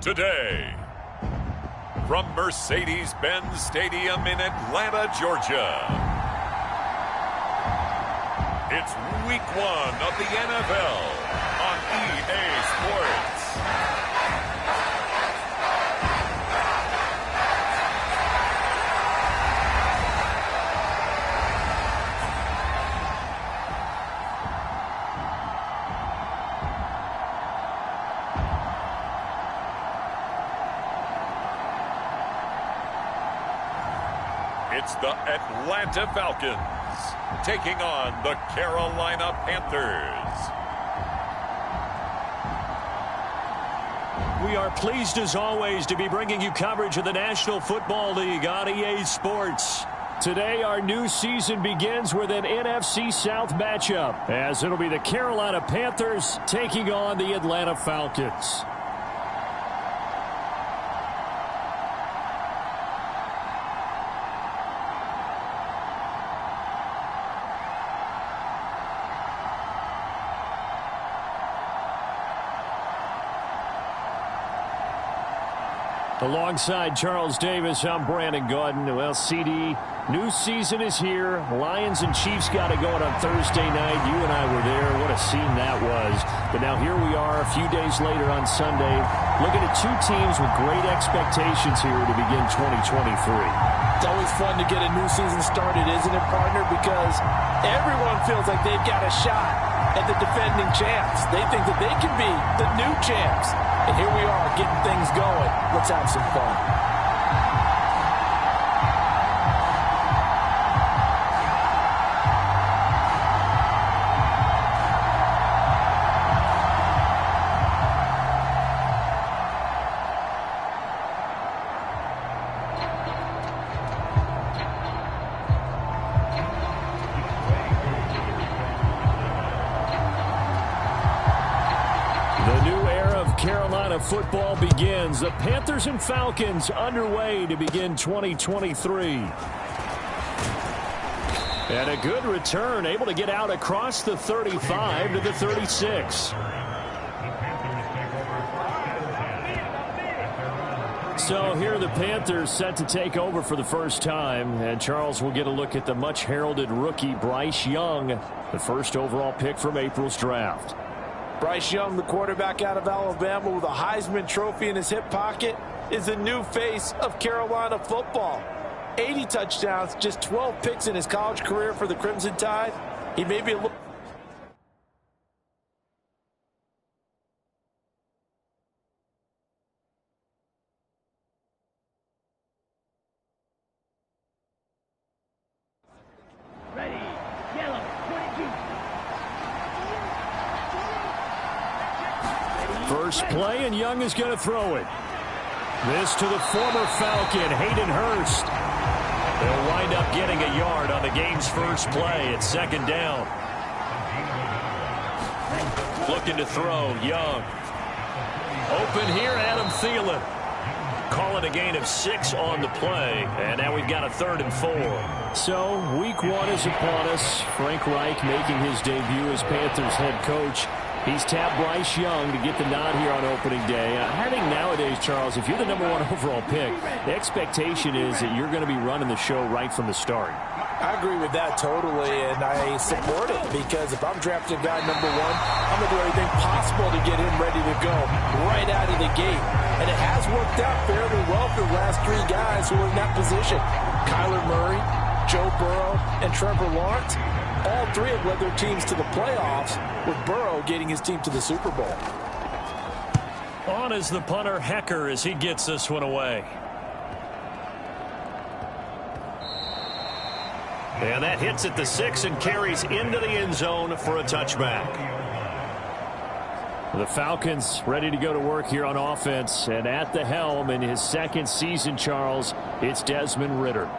Today, from Mercedes-Benz Stadium in Atlanta, Georgia, it's Week 1 of the NFL on EA Sports. It's the Atlanta Falcons taking on the Carolina Panthers. We are pleased as always to be bringing you coverage of the National Football League on EA Sports. Today our new season begins with an NFC South matchup, as it'll be the Carolina Panthers taking on the Atlanta Falcons. Alongside Charles Davis, I'm Brandon Gaudin. Well, CD, new season is here. Lions and Chiefs got it going on Thursday night. You and I were there. What a scene that was. But now here we are a few days later on Sunday, looking at two teams with great expectations here to begin 2023. It's always fun to get a new season started, isn't it, partner? Because everyone feels like they've got a shot at the defending champs. They think that they can be the new champs. And here we are getting things going. Let's have some fun. Football begins. The Panthers and Falcons underway to begin 2023. And a good return, able to get out across the 35 to the 36. So here are the Panthers set to take over for the first time. And Charles will get a look at the much heralded rookie Bryce Young, the first overall pick from April's draft. Bryce Young, the quarterback out of Alabama with a Heisman Trophy in his hip pocket, is the new face of Carolina football. 80 touchdowns, just 12 picks in his college career for the Crimson Tide. He may be a little... First play, and Young is going to throw it. This to the former Falcon, Hayden Hurst. They'll wind up getting a yard on the game's first play. It's second down. Looking to throw, Young. Open here, Adam Thielen. Call it a gain of 6 on the play, and now we've got a 3rd and 4. So, week 1 is upon us. Frank Reich making his debut as Panthers head coach. He's tapped Bryce Young to get the nod here on opening day. I think nowadays, Charles, if you're the #1 overall pick, the expectation is that you're going to be running the show right from the start. I agree with that totally, and I support it because if I'm drafting guy #1, I'm going to do everything possible to get him ready to go right out of the gate. And it has worked out fairly well for the last 3 guys who are in that position. Kyler Murray, Joe Burrow, and Trevor Lawrence. All 3 have led their teams to the playoffs, with Burrow getting his team to the Super Bowl. On is the punter, Hecker, as he gets this one away. And that hits at the 6 and carries into the end zone for a touchback. The Falcons ready to go to work here on offense, and at the helm in his 2nd season, Charles, it's Desmond Ridder.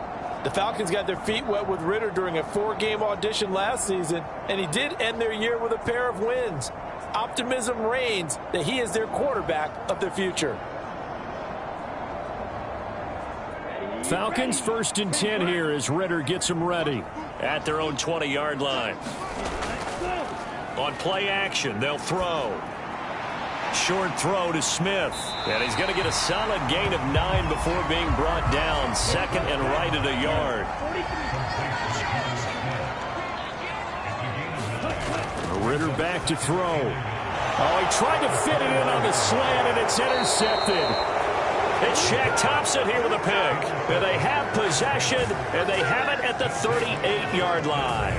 The Falcons got their feet wet with Ridder during a 4-game audition last season, and he did end their year with a pair of wins. Optimism reigns that he is their quarterback of the future. Falcons 1st and 10 here as Ridder gets them ready at their own 20-yard line. On play action, they'll throw. Short throw to Smith. And he's going to get a solid gain of 9 before being brought down. Second and right at a yard. Ritter back to throw. Oh, he tried to fit it in on the slant, and it's intercepted. It's Shaq Thompson here with a pick. And they have possession, and they have it at the 38-yard line.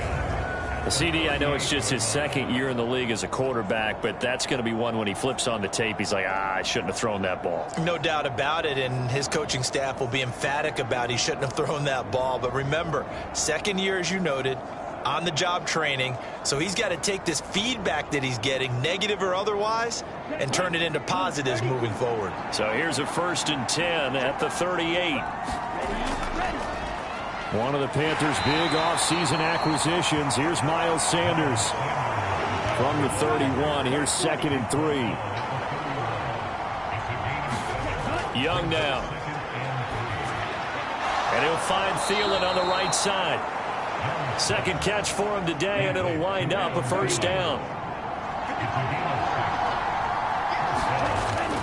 The CD, I know it's just his second year in the league as a quarterback, but that's going to be one when he flips on the tape. He's like, I shouldn't have thrown that ball. No doubt about it, and his coaching staff will be emphatic about he shouldn't have thrown that ball. But remember, second year, as you noted, on-the-job training, so he's got to take this feedback that he's getting, negative or otherwise, and turn it into positives moving forward. So here's a 1st and 10 at the 38. One of the Panthers' big offseason acquisitions. Here's Miles Sanders from the 31. Here's 2nd and 3. Young now. And he'll find Thielen on the right side. Second catch for him today, and it'll wind up a 1st down.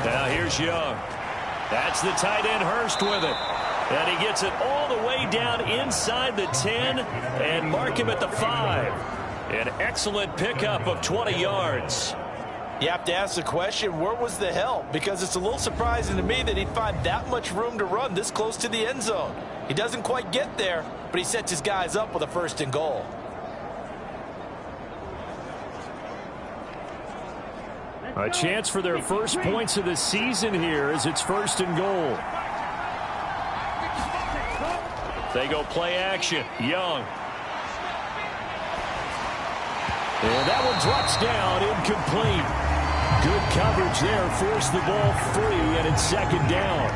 Now here's Young. That's the tight end Hurst with it. And he gets it all the way down inside the 10 and mark him at the 5. An excellent pickup of 20 yards. You have to ask the question, where was the help? Because it's a little surprising to me that he'd find that much room to run this close to the end zone. He doesn't quite get there, but he sets his guys up with a 1st and goal. A chance for their first points of the season here as it's 1st and goal. They go play action. Young. And that one drops down, incomplete. Good coverage there, forced the ball free, and it's 2nd down.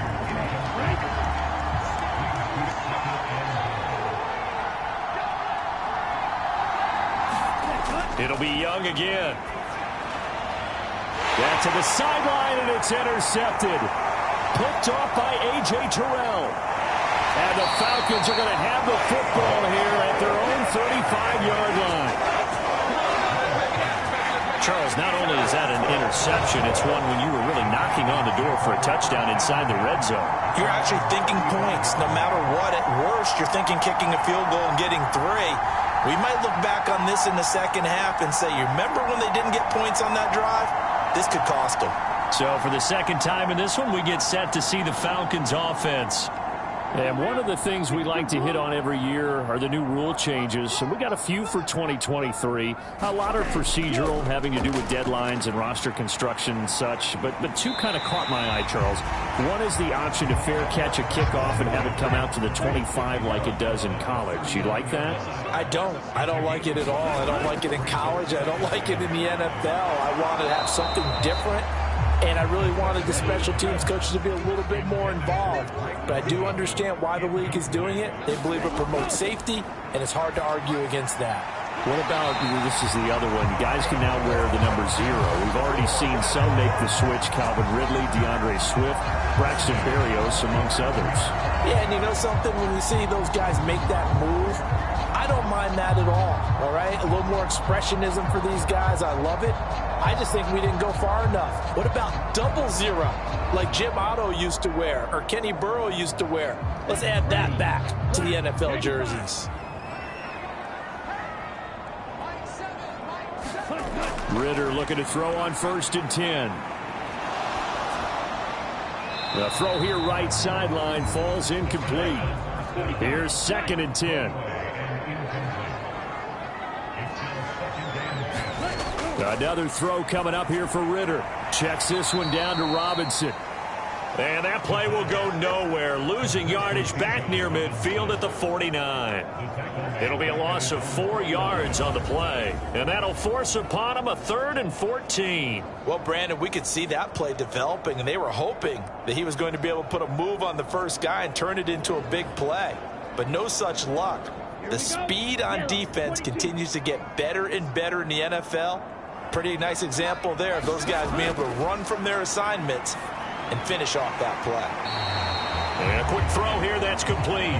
It'll be Young again. Back to the sideline, and it's intercepted. Picked off by A.J. Terrell. And the Falcons are going to have the football here at their own 35-yard line. Charles, not only is that an interception, it's one when you were really knocking on the door for a touchdown inside the red zone. You're actually thinking points. No matter what, at worst, you're thinking kicking a field goal and getting 3. We might look back on this in the second half and say, you remember when they didn't get points on that drive? This could cost them. So for the second time in this one, we get set to see the Falcons offense. And one of the things we like to hit on every year are the new rule changes. So we got a few for 2023. A lot are procedural, having to do with deadlines and roster construction and such. But 2 kind of caught my eye, Charles. One is the option to fair catch a kickoff and have it come out to the 25 like it does in college. You like that? I don't. I don't like it at all. I don't like it in college. I don't like it in the NFL. I want to have something different. And I really wanted the special teams coaches to be a little bit more involved. But I do understand why the league is doing it. They believe it promotes safety, and it's hard to argue against that. What about, this is the other one, guys can now wear the number 0. We've already seen some make the switch, Calvin Ridley, DeAndre Swift, Braxton Berrios, amongst others. Yeah, and you know something, when we see those guys make that move, I don't mind that at all right? A little more expressionism for these guys. I love it. I just think we didn't go far enough. What about 00, like Jim Otto used to wear or Kenny Burrow used to wear? Let's add that back to the NFL jerseys. Ritter looking to throw on 1st and 10. The throw here right sideline falls incomplete. Here's 2nd and 10. Another throw coming up here for Ritter. Checks this one down to Robinson. And that play will go nowhere. Losing yardage back near midfield at the 49. It'll be a loss of 4 yards on the play. And that'll force upon him a 3rd and 14. Well, Brandon, we could see that play developing, and they were hoping that he was going to be able to put a move on the first guy and turn it into a big play. But no such luck. The speed on defense continues to get better and better in the NFL. Pretty nice example there of those guys being able to run from their assignments and finish off that play. And a quick throw here that's complete.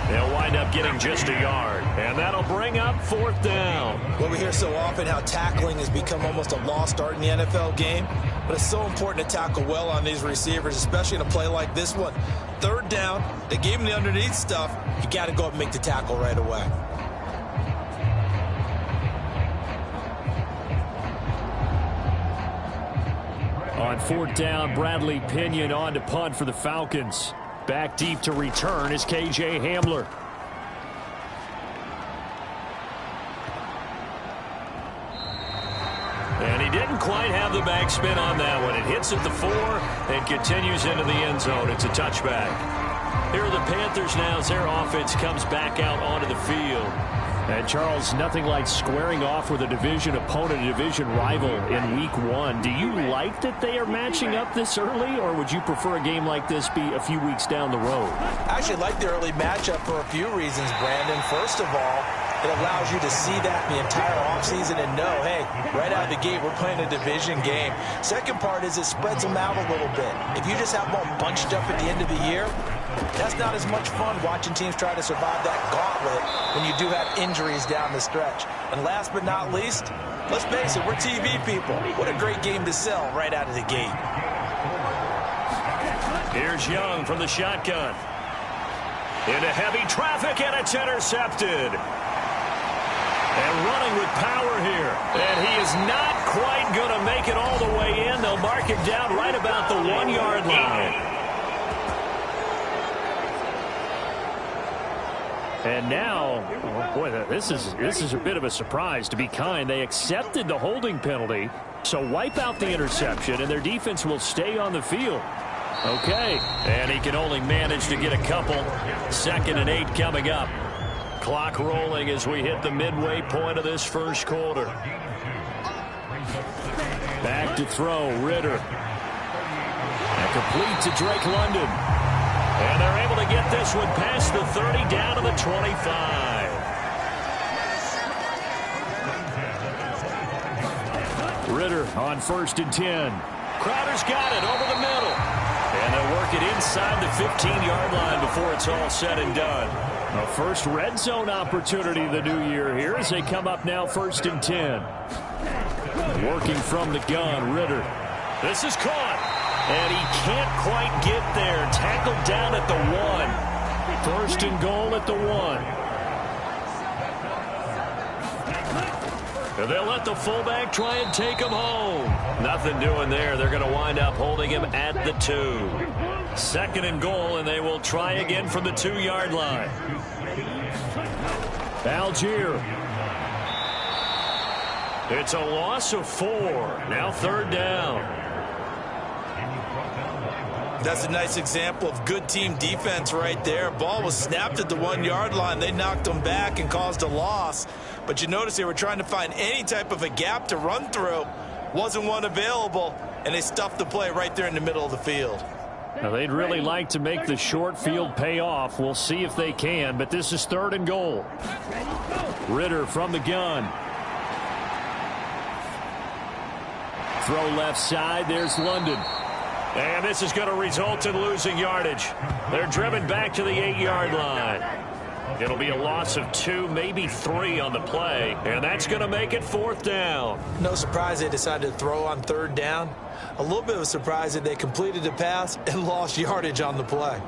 They'll wind up getting just a yard. And that'll bring up 4th down. Well, we hear so often how tackling has become almost a lost art in the NFL game. but it's so important to tackle well on these receivers, especially in a play like this one. Third down, they gave him the underneath stuff. You got to go up and make the tackle right away. On fourth down, Bradley Pinion on to punt for the Falcons. Back deep to return is KJ Hamler. And he didn't quite have the backspin on that one. It hits at the 4 and continues into the end zone. It's a touchback. Here are the Panthers now as their offense comes back out onto the field. And, Charles, nothing like squaring off with a division opponent, a division rival in Week 1. Do you like that they are matching up this early, or would you prefer a game like this be a few weeks down the road? I actually like the early matchup for a few reasons, Brandon. First of all, it allows you to see that the entire offseason and know, hey, right out of the gate, we're playing a division game. Second part is it spreads them out a little bit. If you just have them all bunched up at the end of the year, that's not as much fun watching teams try to survive that gauntlet when you do have injuries down the stretch. And last but not least, let's face it, we're TV people. What a great game to sell right out of the gate. Here's Young from the shotgun. Into heavy traffic, and it's intercepted. And running with power here. And he is not quite going to make it all the way in. They'll mark him down right about the 1-yard line. And now, boy, this is a bit of a surprise. To be kind, they accepted the holding penalty, so wipe out the interception, and their defense will stay on the field. Okay, and he can only manage to get a couple. 2nd and 8 coming up. Clock rolling as we hit the midway point of this first quarter. Back to throw, Ritter. And complete to Drake London. And they're able to get this one past the 30 down to the 25. Ritter on 1st and 10. Crowder's got it over the middle. And they'll work it inside the 15-yard line before it's all said and done. A first red zone opportunity the new year here as they come up now 1st and 10. Working from the gun, Ritter. This is caught. And he can't quite get there. Tackled down at the 1. 1st and goal at the 1. And they'll let the fullback try and take him home. Nothing doing there. They're going to wind up holding him at the 2. 2nd and goal, and they will try again from the 2-yard line. Algier. It's a loss of 4. Now 3rd down. That's a nice example of good team defense right there. Ball was snapped at the 1-yard line. They knocked them back and caused a loss. But you notice they were trying to find any type of a gap to run through. Wasn't one available, and they stuffed the play right there in the middle of the field. Now, they'd really like to make the short field pay off. We'll see if they can, but this is 3rd and goal. Ritter from the gun. Throw left side. There's London. And this is going to result in losing yardage. They're driven back to the 8-yard line. It'll be a loss of 2, maybe 3 on the play, and that's going to make it 4th down. No surprise they decided to throw on 3rd down. A little bit of a surprise that they completed the pass and lost yardage on the play.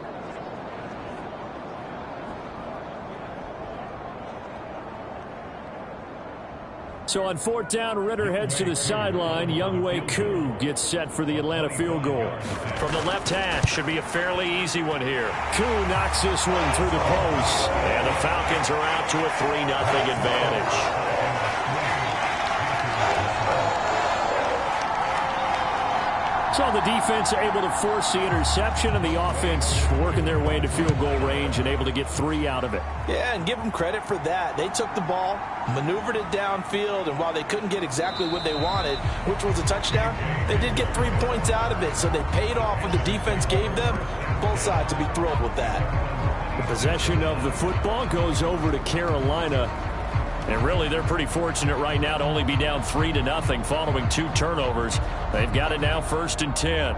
So on 4th down, Ritter heads to the sideline. Younghoe Koo gets set for the Atlanta field goal. From the left hash, should be a fairly easy one here. Koo knocks this one through the post. And the Falcons are out to a 3-0 advantage. So the defense able to force the interception, and the offense working their way into field goal range and able to get 3 out of it. Yeah, and give them credit for that. They took the ball, maneuvered it downfield, and while they couldn't get exactly what they wanted, which was a touchdown, they did get 3 points out of it. So they paid off what the defense gave them. Both sides will be thrilled with that. The possession of the football goes over to Carolina. And really, they're pretty fortunate right now to only be down 3-0 following 2 turnovers. They've got it now 1st and 10.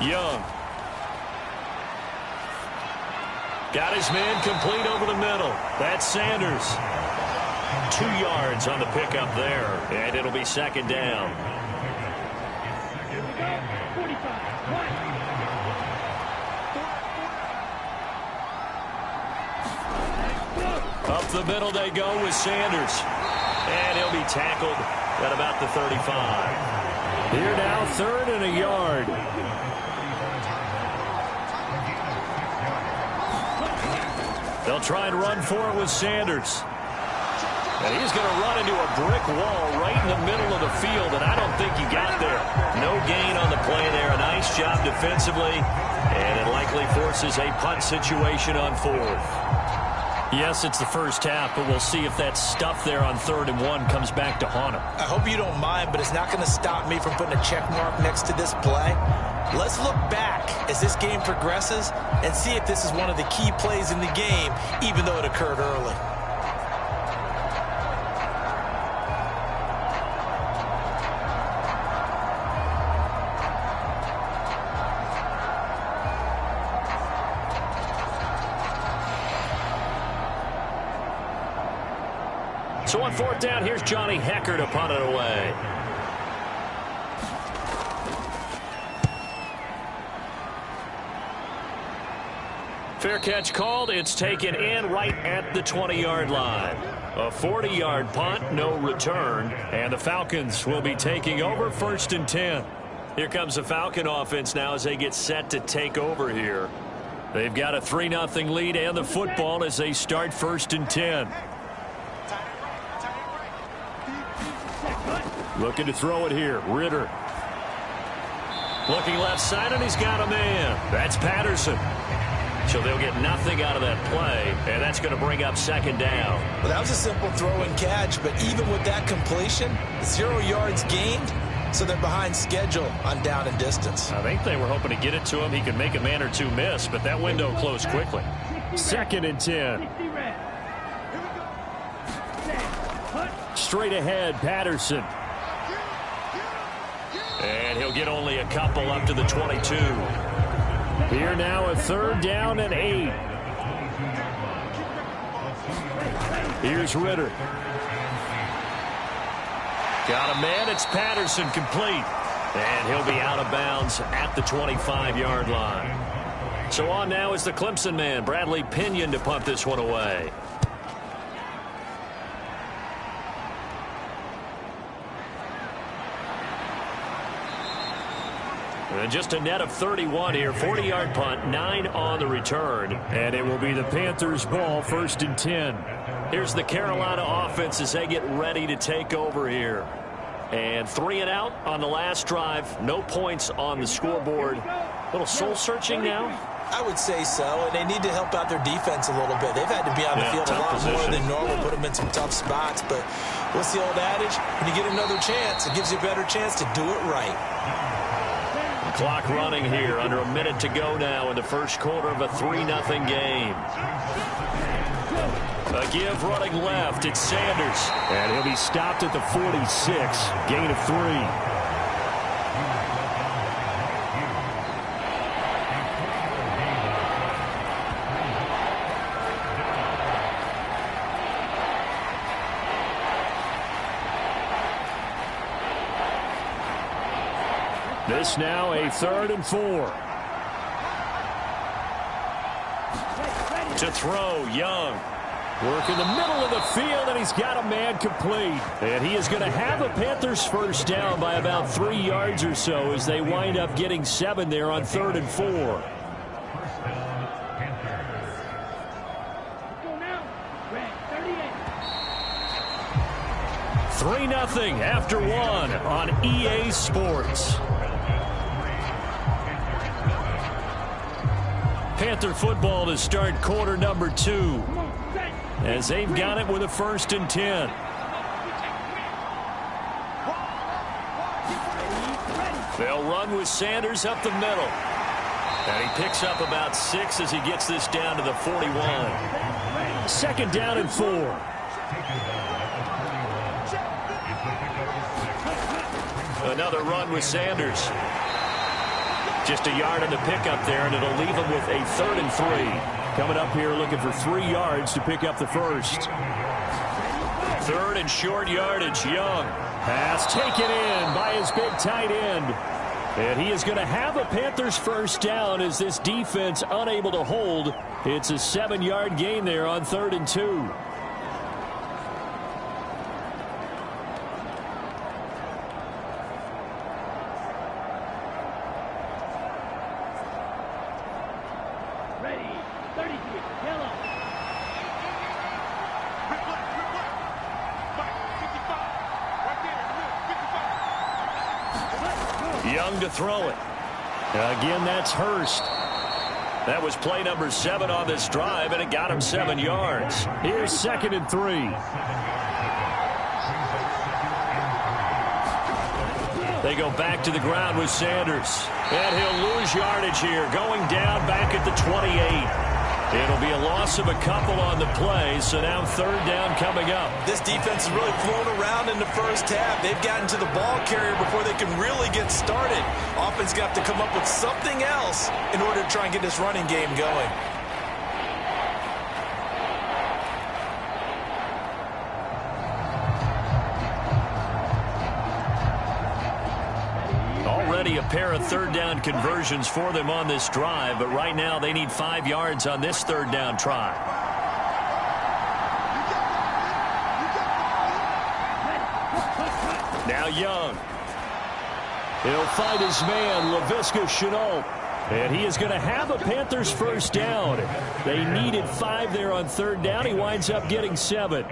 Young. Got his man complete over the middle. That's Sanders. 2 yards on the pickup there, and it'll be second down. Up the middle they go with Sanders. And he'll be tackled at about the 35. Here now, 3rd and a yard. They'll try and run for it with Sanders. And he's going to run into a brick wall right in the middle of the field, and I don't think he got there. No gain on the play there. A nice job defensively, and it likely forces a punt situation on 4th. Yes, it's the first half, but we'll see if that stuff there on 3rd and 1 comes back to haunt him. I hope you don't mind, but it's not going to stop me from putting a check mark next to this play. Let's look back as this game progresses and see if this is one of the key plays in the game, even though it occurred early. So on 4th down, here's Johnny Hecker to punt it away. Fair catch called. It's taken in right at the 20-yard line. A 40-yard punt, no return. And the Falcons will be taking over 1st and 10. Here comes the Falcon offense now as they get set to take over here. They've got a 3-0 lead and the football as they start 1st and 10. Looking to throw it here. Ritter. Looking left side, and he's got a man. That's Patterson. So they'll get nothing out of that play, and that's going to bring up 2nd down. Well, that was a simple throw and catch, but even with that completion, 0 yards gained, so they're behind schedule on down and distance. I think they were hoping to get it to him. He could make a man or two miss, but that window closed quickly. 2nd and 10. Straight ahead, Patterson. And he'll get only a couple up to the 22. Here now, a 3rd down and 8. Here's Ritter. Got a man. It's Patterson, complete. And he'll be out of bounds at the 25-yard line. So on now is the Clemson man, Bradley Pinion, to punt this one away. And just a net of 31 here. 40-yard punt, 9 on the return. And it will be the Panthers' ball, 1st and 10. Here's the Carolina offense as they get ready to take over here. And 3 and out on the last drive. No points on the scoreboard. A little soul-searching now? I would say so, and they need to help out their defense a little bit. They've had to be on the field a lot more than normal, put them in some tough spots. But what's the old adage? When you get another chance, it gives you a better chance to do it right. Clock running here. Under a minute to go now in the first quarter of a 3-0 game. A give running left. It's Sanders. And he'll be stopped at the 46. Gain of 3. This now a 3rd and 4. To throw, Young. Work in the middle of the field, and he's got a man complete. And he is going to have a Panthers first down by about 3 yards or so as they wind up getting 7 there on 3rd and 4. Three 3-0 after 1 on EA Sports. Panther football to start quarter number 2 as they've got it with a 1st and 10. They'll run with Sanders up the middle. And he picks up about 6 as he gets this down to the 41. 2nd down and 4. Another run with Sanders. Just a yard on the pickup there, and it'll leave him with a 3rd and 3. Coming up here looking for 3 yards to pick up the first. Third and short yardage, Young. Pass taken in by his big tight end. And he is going to have a Panthers first down as this defense unable to hold. It's a 7-yard gain there on 3rd and 2. Young to throw it. Again, that's Hurst. That was play number 7 on this drive, and it got him 7 yards. Here's 2nd and 3. They go back to the ground with Sanders. And he'll lose yardage here, going down back at the 28. It'll be a loss of a couple on the play, so now 3rd down coming up. This defense is really flown around in the first half. They've gotten to the ball carrier before they can really get started. Offense got to come up with something else in order to try and get this running game going. Already a pair of 3rd down conversions for them on this drive, but right now they need 5 yards on this 3rd down try. Now Young. He'll find his man, Laviska Shenault. And he is going to have a Panthers first down. They needed 5 there on 3rd down. He winds up getting 7.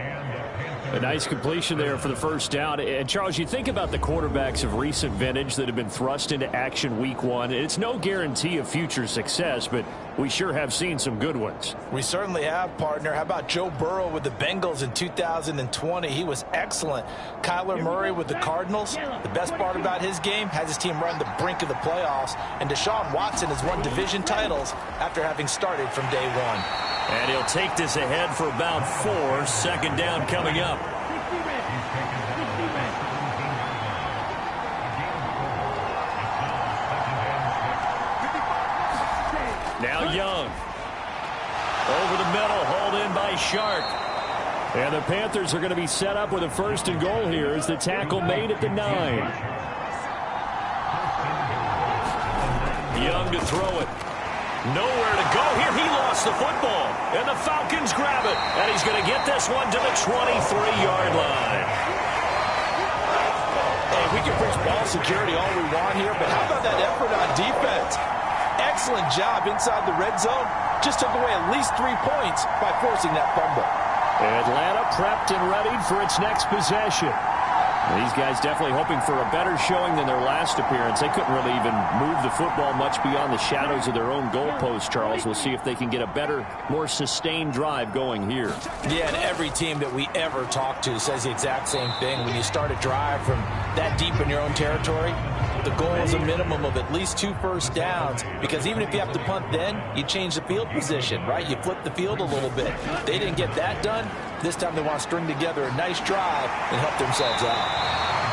A nice completion there for the first down. And, Charles, you think about the quarterbacks of recent vintage that have been thrust into action week 1. It's no guarantee of future success, but we sure have seen some good ones. We certainly have, partner. How about Joe Burrow with the Bengals in 2020? He was excellent. Kyler Murray with the Cardinals. The best part about his game has his team run the brink of the playoffs. And Deshaun Watson has won division titles after having started from day 1. And he'll take this ahead for about 4. 2nd down coming up. Now Young. Over the middle, hauled in by Shark. And the Panthers are going to be set up with a 1st and goal here as the tackle made at the 9. Young to throw it. Nowhere to go here. He lost the football. And the Falcons grab it. And he's going to get this one to the 23-yard line. Hey, we can preach ball security all we want here, but how about that effort on defense? Excellent job inside the red zone. Just took away at least 3 points by forcing that fumble. Atlanta prepped and readied for its next possession. These guys definitely hoping for a better showing than their last appearance. They couldn't really even move the football much beyond the shadows of their own goalpost, Charles. We'll see if they can get a better, more sustained drive going here. Yeah, and every team that we ever talk to says the exact same thing. When you start a drive from that deep in your own territory, the goal is a minimum of at least 2 first downs, because even if you have to punt then, you change the field position, right? You flip the field a little bit. They didn't get that done. This time they want to string together a nice drive and help themselves out.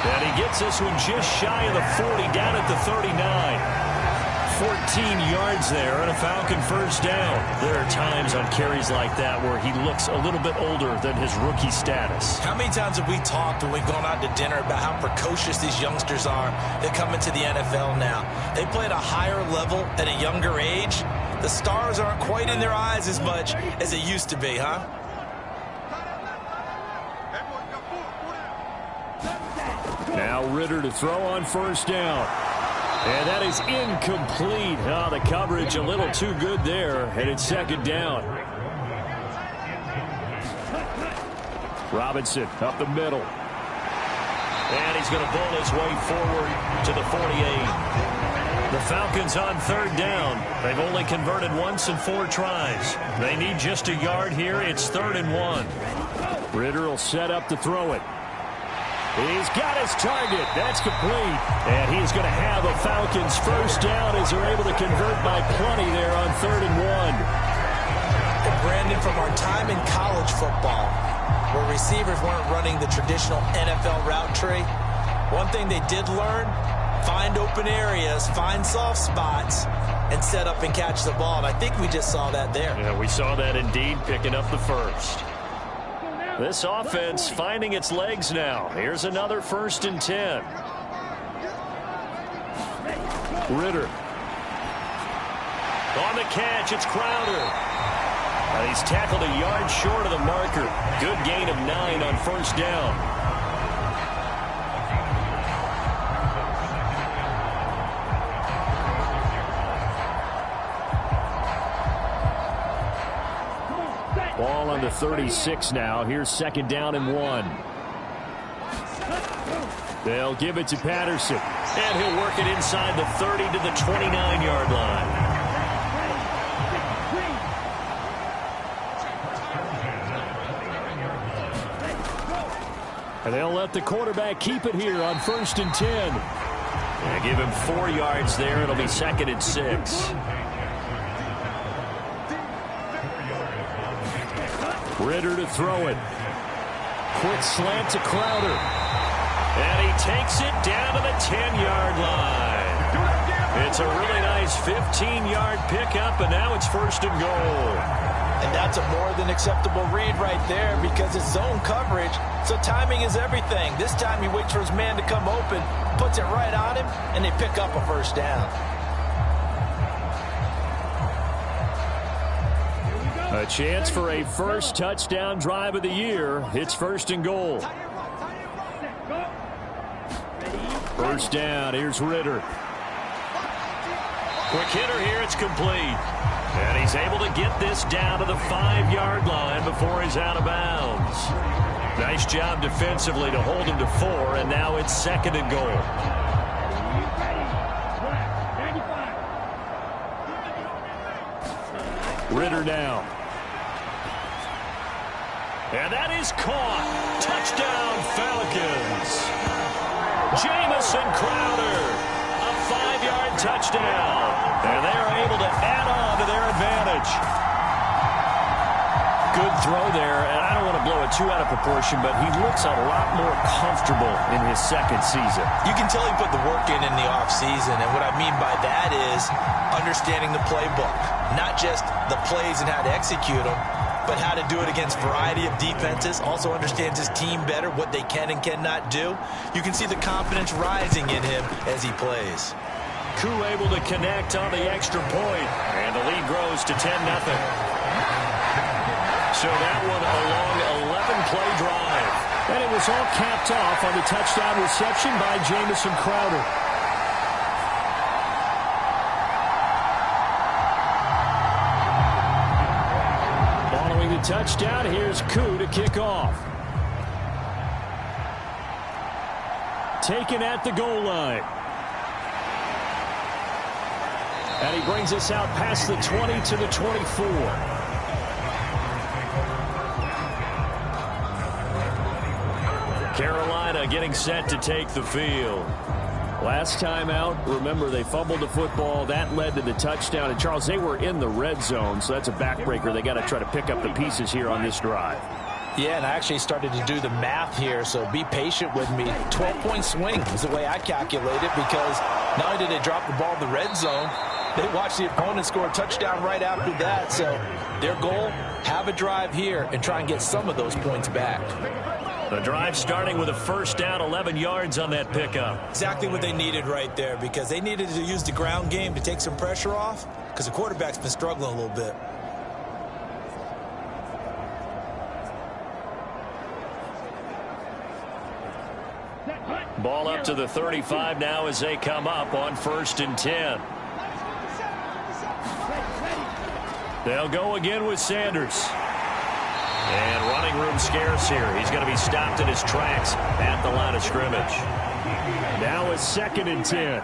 And he gets this one just shy of the 40, down at the 39. 14 yards there and a Falcon first down. There are times on carries like that where he looks a little bit older than his rookie status. How many times have we talked when we've gone out to dinner about how precocious these youngsters are that come into the NFL now? They play at a higher level at a younger age. The stars aren't quite in their eyes as much as it used to be, huh? Now Ritter to throw on first down. And that is incomplete. Oh, the coverage a little too good there. And it's 2nd down. Robinson up the middle. And he's going to bowl his way forward to the 48. The Falcons on 3rd down. They've only converted once in 4 tries. They need just a yard here. It's 3rd and 1. Ritter will set up to throw it. He's got his target. That's complete. And he's going to have a Falcons first down as they're able to convert by plenty there on 3rd and 1. And Brandon, from our time in college football, where receivers weren't running the traditional NFL route tree, one thing they did learn, find open areas, find soft spots, and set up and catch the ball. And I think we just saw that there. Yeah, we saw that indeed, picking up the first. This offense finding its legs now. Here's another 1st and 10. Ritter. On the catch, it's Crowder. He's tackled a yard short of the marker. Good gain of 9 on 1st down. Ball on the 36 now. Here's 2nd down and 1. They'll give it to Patterson. And he'll work it inside the 30 to the 29-yard line. And they'll let the quarterback keep it here on 1st and 10. And give him 4 yards there. It'll be 2nd and 6. Ritter to throw it. Quick slant to Crowder. And he takes it down to the 10-yard line. It's a really nice 15-yard pickup, and now it's 1st and goal. And that's a more than acceptable read right there because it's zone coverage, so timing is everything. This time he waits for his man to come open, puts it right on him, and they pick up a 1st down. A chance for a first touchdown drive of the year. It's 1st and goal. 1st down. Here's Ritter. Quick hitter here. It's complete. And he's able to get this down to the 5-yard line before he's out of bounds. Nice job defensively to hold him to 4, and now it's 2nd and goal. Ritter now. And that is caught. Touchdown, Falcons. Jamison Crowder. A 5-yard touchdown. And they are able to add on to their advantage. Good throw there. And I don't want to blow it too out of proportion, but he looks a lot more comfortable in his 2nd season. You can tell he put the work in the offseason. And what I mean by that is understanding the playbook. Not just the plays and how to execute them, but how to do it against a variety of defenses. Also understands his team better, what they can and cannot do. You can see the confidence rising in him as he plays. Koo able to connect on the extra point, and the lead grows to 10-0. So that one a long 11-play drive. And it was all capped off on the touchdown reception by Jamison Crowder. Touchdown. Here's Koo to kick off. Taken at the goal line. And he brings us out past the 20 to the 24. Carolina getting set to take the field. Last time out, remember, they fumbled the football. That led to the touchdown. And, Charles, they were in the red zone, so that's a backbreaker. They got to try to pick up the pieces here on this drive. Yeah, and I actually started to do the math here, so be patient with me. 12-point swing is the way I calculate it because not only did they drop the ball in the red zone, they watched the opponent score a touchdown right after that. So their goal, have a drive here and try and get some of those points back. The drive starting with a 1st down, 11 yards on that pickup. Exactly what they needed right there because they needed to use the ground game to take some pressure off because the quarterback's been struggling a little bit. Ball up to the 35 now as they come up on 1st and 10. They'll go again with Sanders. And running room scarce here. He's going to be stopped in his tracks at the line of scrimmage. Now it's 2nd and 10.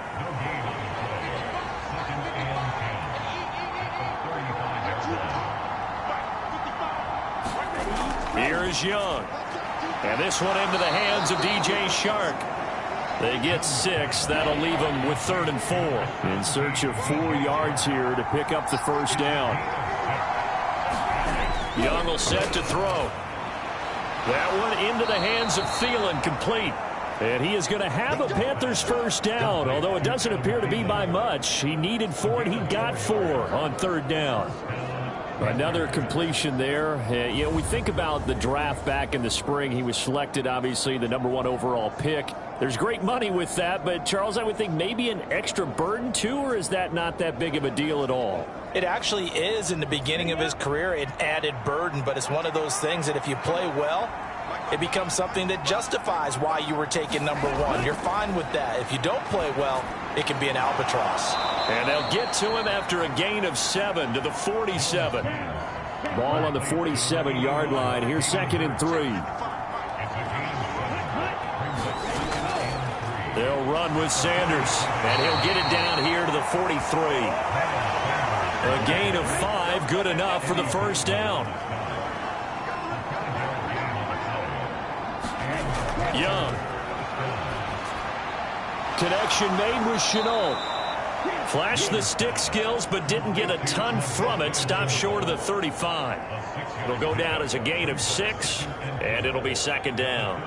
Here is Young. And this one into the hands of DJ Shark. They get 6. That'll leave them with 3rd and 4. In search of 4 yards here to pick up the 1st down. Young will set to throw. That one into the hands of Thielen, complete. And he is going to have a Panthers 1st down, although it doesn't appear to be by much. He needed 4 and he got 4 on 3rd down. Another completion there. We think about the draft back in the spring. He was selected, obviously, the #1 overall pick. There's great money with that, but, Charles, I would think maybe an extra burden, too, or is that not that big of a deal at all? It actually is in the beginning of his career, an added burden, but it's one of those things that if you play well, it becomes something that justifies why you were taken #1. You're fine with that. If you don't play well, it can be an albatross. And they'll get to him after a gain of 7 to the 47. Ball on the 47-yard line. Here's 2nd and 3. They'll run with Sanders, and he'll get it down here to the 43. A gain of 5, good enough for the first down. Young. Connection made with Shenault. Flashed the stick skills, but didn't get a ton from it. Stopped short of the 35. It'll go down as a gain of 6, and it'll be 2nd down.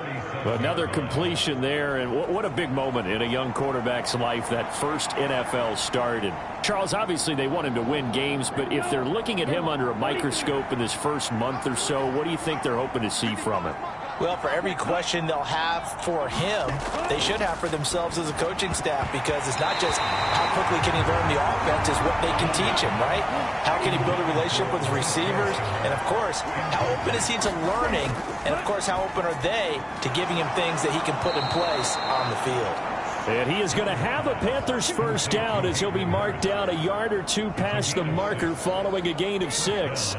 Another completion there, and what a big moment in a young quarterback's life, that first NFL start. And Charles, obviously they want him to win games, but if they're looking at him under a microscope in this first month or so, what do you think they're hoping to see from him? Well, for every question they'll have for him, they should have for themselves as a coaching staff, because it's not just how quickly can he learn the offense, it's what they can teach him, right? How can he build a relationship with his receivers? And, of course, how open is he to learning? And, of course, how open are they to giving him things that he can put in place on the field? And he is going to have a Panthers first down as he'll be marked down a yard or two past the marker following a gain of 6.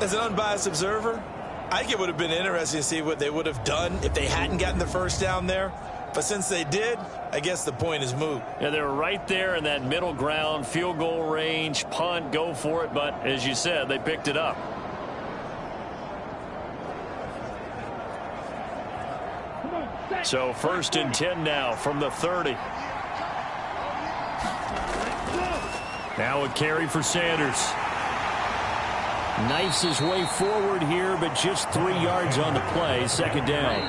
As an unbiased observer, I think it would have been interesting to see what they would have done if they hadn't gotten the first down there. But since they did, I guess the point is moot. Yeah, they were right there in that middle ground, field goal range, punt, go for it. But as you said, they picked it up. So 1st and 10 now from the 30. Now a carry for Sanders. Knifes his way forward here, but just 3 yards on the play. 2nd down.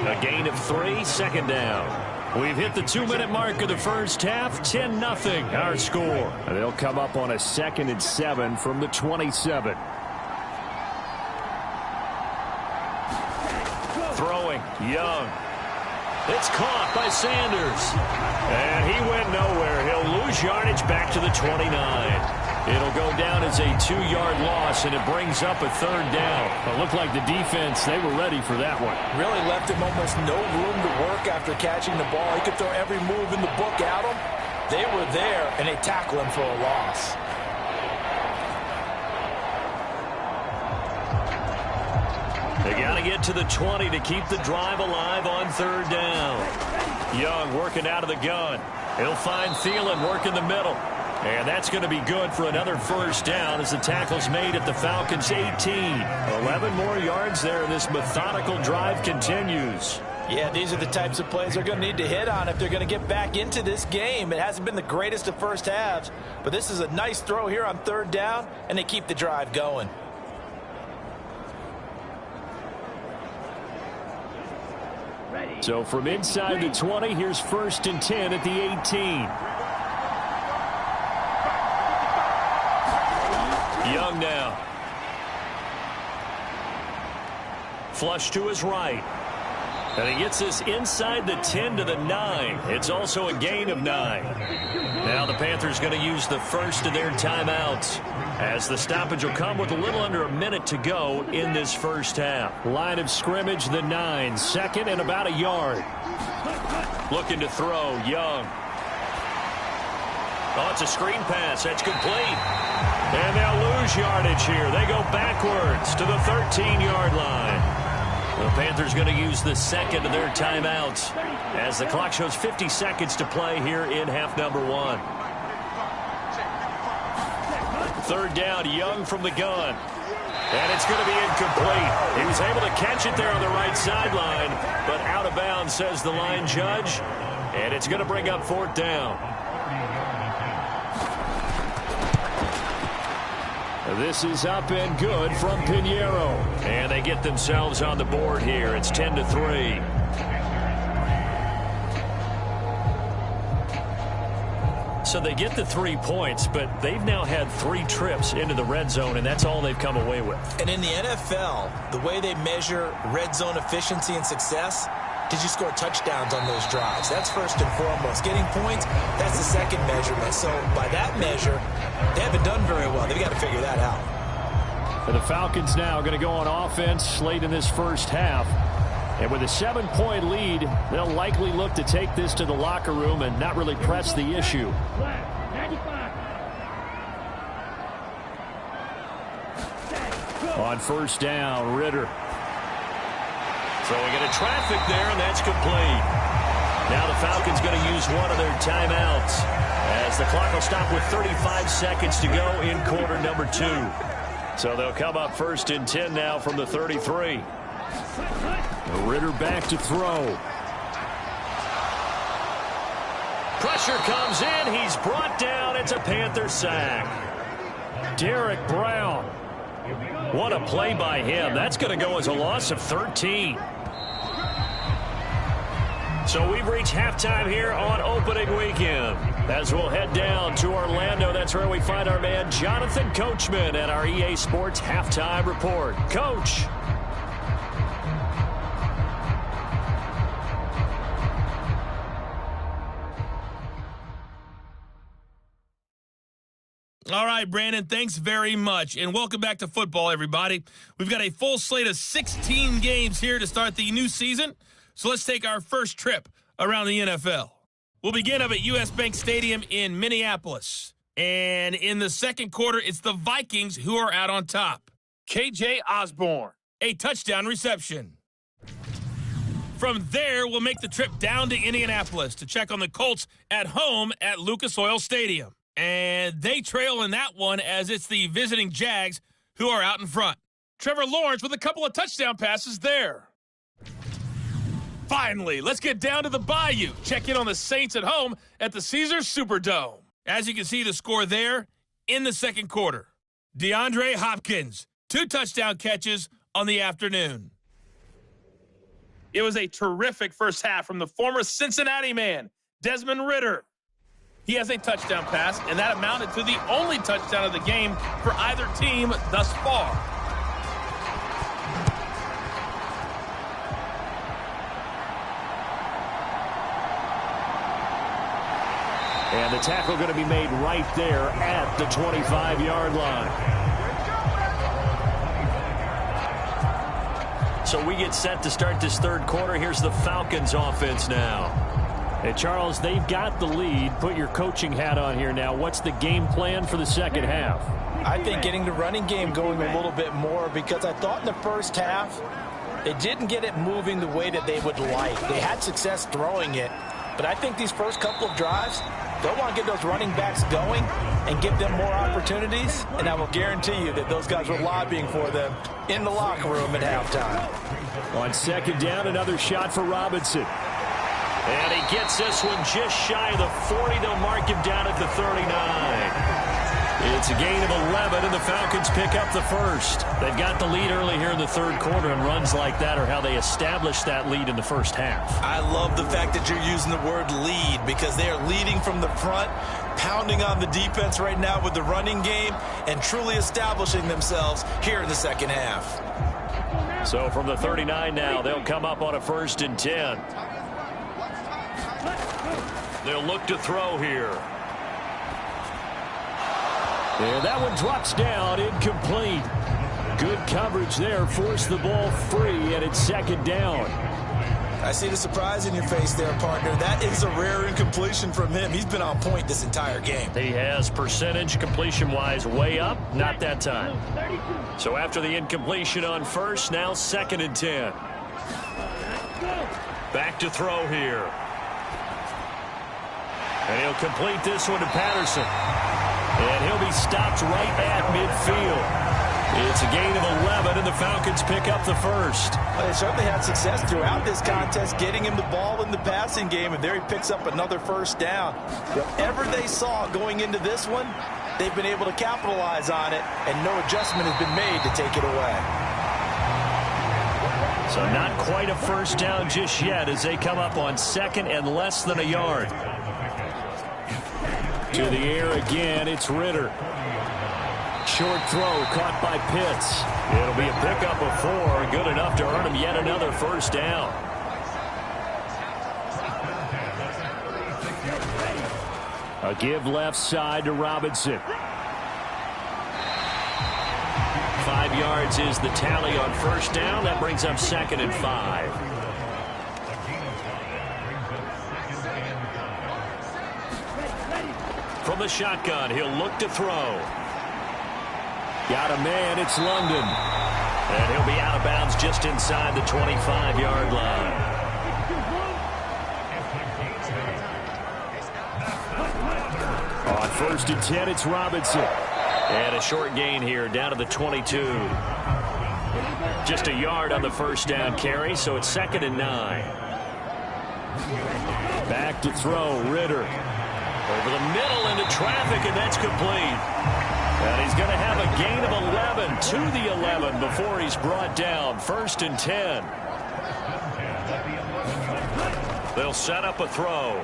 A gain of 3, 2nd down. We've hit the 2-minute mark of the first half. 10-0 our score. And they'll come up on a 2nd and 7 from the 27. Throwing, Young. It's caught by Sanders. And he went nowhere. He'll lose yardage back to the 29. It'll go down as a 2-yard loss, and it brings up a 3rd down. It looked like the defense, they were ready for that one. Really left him almost no room to work after catching the ball. He could throw every move in the book at him. They were there, and they tackle him for a loss. They got to get to the 20 to keep the drive alive on 3rd down. Young working out of the gun. He'll find Thielen working the middle. And that's going to be good for another first down as the tackle's made at the Falcons' 18. 11 more yards there, and this methodical drive continues. Yeah, these are the types of plays they're going to need to hit on if they're going to get back into this game. It hasn't been the greatest of first halves, but this is a nice throw here on 3rd down, and they keep the drive going. So from inside the 20, here's 1st and 10 at the 18. Young now. Flush to his right. And he gets this inside the 10 to the 9. It's also a gain of 9. Now the Panthers going to use the first of their timeouts, as the stoppage will come with a little under a minute to go in this first half. Line of scrimmage, the 9. 2nd and about a yard. Looking to throw, Young. Oh, it's a screen pass. That's complete. And they'll lose yardage here. They go backwards to the 13-yard line. The Panthers going to use the 2nd of their timeouts as the clock shows 50 seconds to play here in half number 1. 3rd down, Young from the gun. And it's going to be incomplete. He was able to catch it there on the right sideline, but out of bounds, says the line judge. And it's going to bring up 4th down. This is up and good from Pinheiro. And they get themselves on the board here. It's 10-3. So they get the 3 points, but they've now had 3 trips into the red zone, and that's all they've come away with. And in the NFL, the way they measure red zone efficiency and success, did you score touchdowns on those drives? That's first and foremost. Getting points, that's the second measurement. So by that measure, they haven't done very well. They've got to figure that out. The Falcons now going to go on offense late in this first half. And with a 7-point lead, they'll likely look to take this to the locker room and not really press the issue. On first down, Ritter. Throwing into traffic there, and that's complete. Now the Falcons going to use one of their timeouts as the clock will stop with 35 seconds to go in quarter number 2. So they'll come up first and 10 now from the 33. Ritter back to throw. Pressure comes in. He's brought down. It's a Panther sack. Derek Brown. What a play by him. That's going to go as a loss of 13. So we've reached halftime here on opening weekend. As we'll head down to Orlando, that's where we find our man Jonathan Coachman at our EA Sports Halftime Report. Coach. All right, Brandon, thanks very much. And welcome back to football, everybody. We've got a full slate of 16 games here to start the new season. So let's take our first trip around the NFL. We'll begin up at U.S. Bank Stadium in Minneapolis. And in the second quarter, it's the Vikings who are out on top. K.J. Osborne, a touchdown reception. From there, we'll make the trip down to Indianapolis to check on the Colts at home at Lucas Oil Stadium. And they trail in that one as it's the visiting Jags who are out in front. Trevor Lawrence with a couple of touchdown passes there. Finally, let's get down to the Bayou. Check in on the Saints at home at the Caesars Superdome. As you can see, the score there in the second quarter. DeAndre Hopkins, 2 touchdown catches on the afternoon. It was a terrific first half from the former Cincinnati man, Desmond Ridder. He has a touchdown pass, and that amounted to the only touchdown of the game for either team thus far. And the tackle going to be made right there at the 25-yard line. So we get set to start this third quarter. Here's the Falcons offense now. Hey, Charles, they've got the lead. Put your coaching hat on here now. What's the game plan for the second half? I think getting the running game going a little bit more, because I thought in the first half they didn't get it moving the way that they would like. They had success throwing it, but I think these first couple of drives, they'll want to get those running backs going and give them more opportunities, and I will guarantee you that those guys were lobbying for them in the locker room at halftime. On second down, another shot for Robinson. And he gets this one just shy of the 40. They'll mark him down at the 39. It's a gain of 11, and the Falcons pick up the first. They've got the lead early here in the third quarter, and runs like that are how they establish that lead in the first half. I love the fact that you're using the word lead, because they are leading from the front, pounding on the defense right now with the running game, and truly establishing themselves here in the second half. So from the 39 now, they'll come up on a 1st and 10. They'll look to throw here. And that one drops down, incomplete. Good coverage there, forced the ball free, and it's second down. I see the surprise in your face there, partner. That is a rare incompletion from him. He's been on point this entire game. He has percentage completion-wise way up, not that time. So after the incompletion on first, now 2nd and 10. Back to throw here. And he'll complete this one to Patterson. And he'll be stopped right at midfield. It's a gain of 11, and the Falcons pick up the first. Well, they certainly had success throughout this contest, getting him the ball in the passing game, and there he picks up another first down. Whatever they saw going into this one, they've been able to capitalize on it, and no adjustment has been made to take it away. So not quite a first down just yet as they come up on 2nd and less than a yard. To the air again, it's Ritter. Short throw caught by Pitts. It'll be a pickup of 4, good enough to earn him yet another first down. A give left side to Robinson. 5 yards is the tally on first down. That brings up 2nd and 5. From the shotgun, he'll look to throw. Got a man, it's London. And he'll be out of bounds just inside the 25-yard line. On 1st and 10, it's Robinson. And a short gain here, down to the 22. Just a yard on the first down carry, so it's 2nd and 9. Back to throw, Ritter. Over the middle into traffic, and that's complete. And he's going to have a gain of 11 to the 11 before he's brought down. 1st and 10. They'll set up a throw.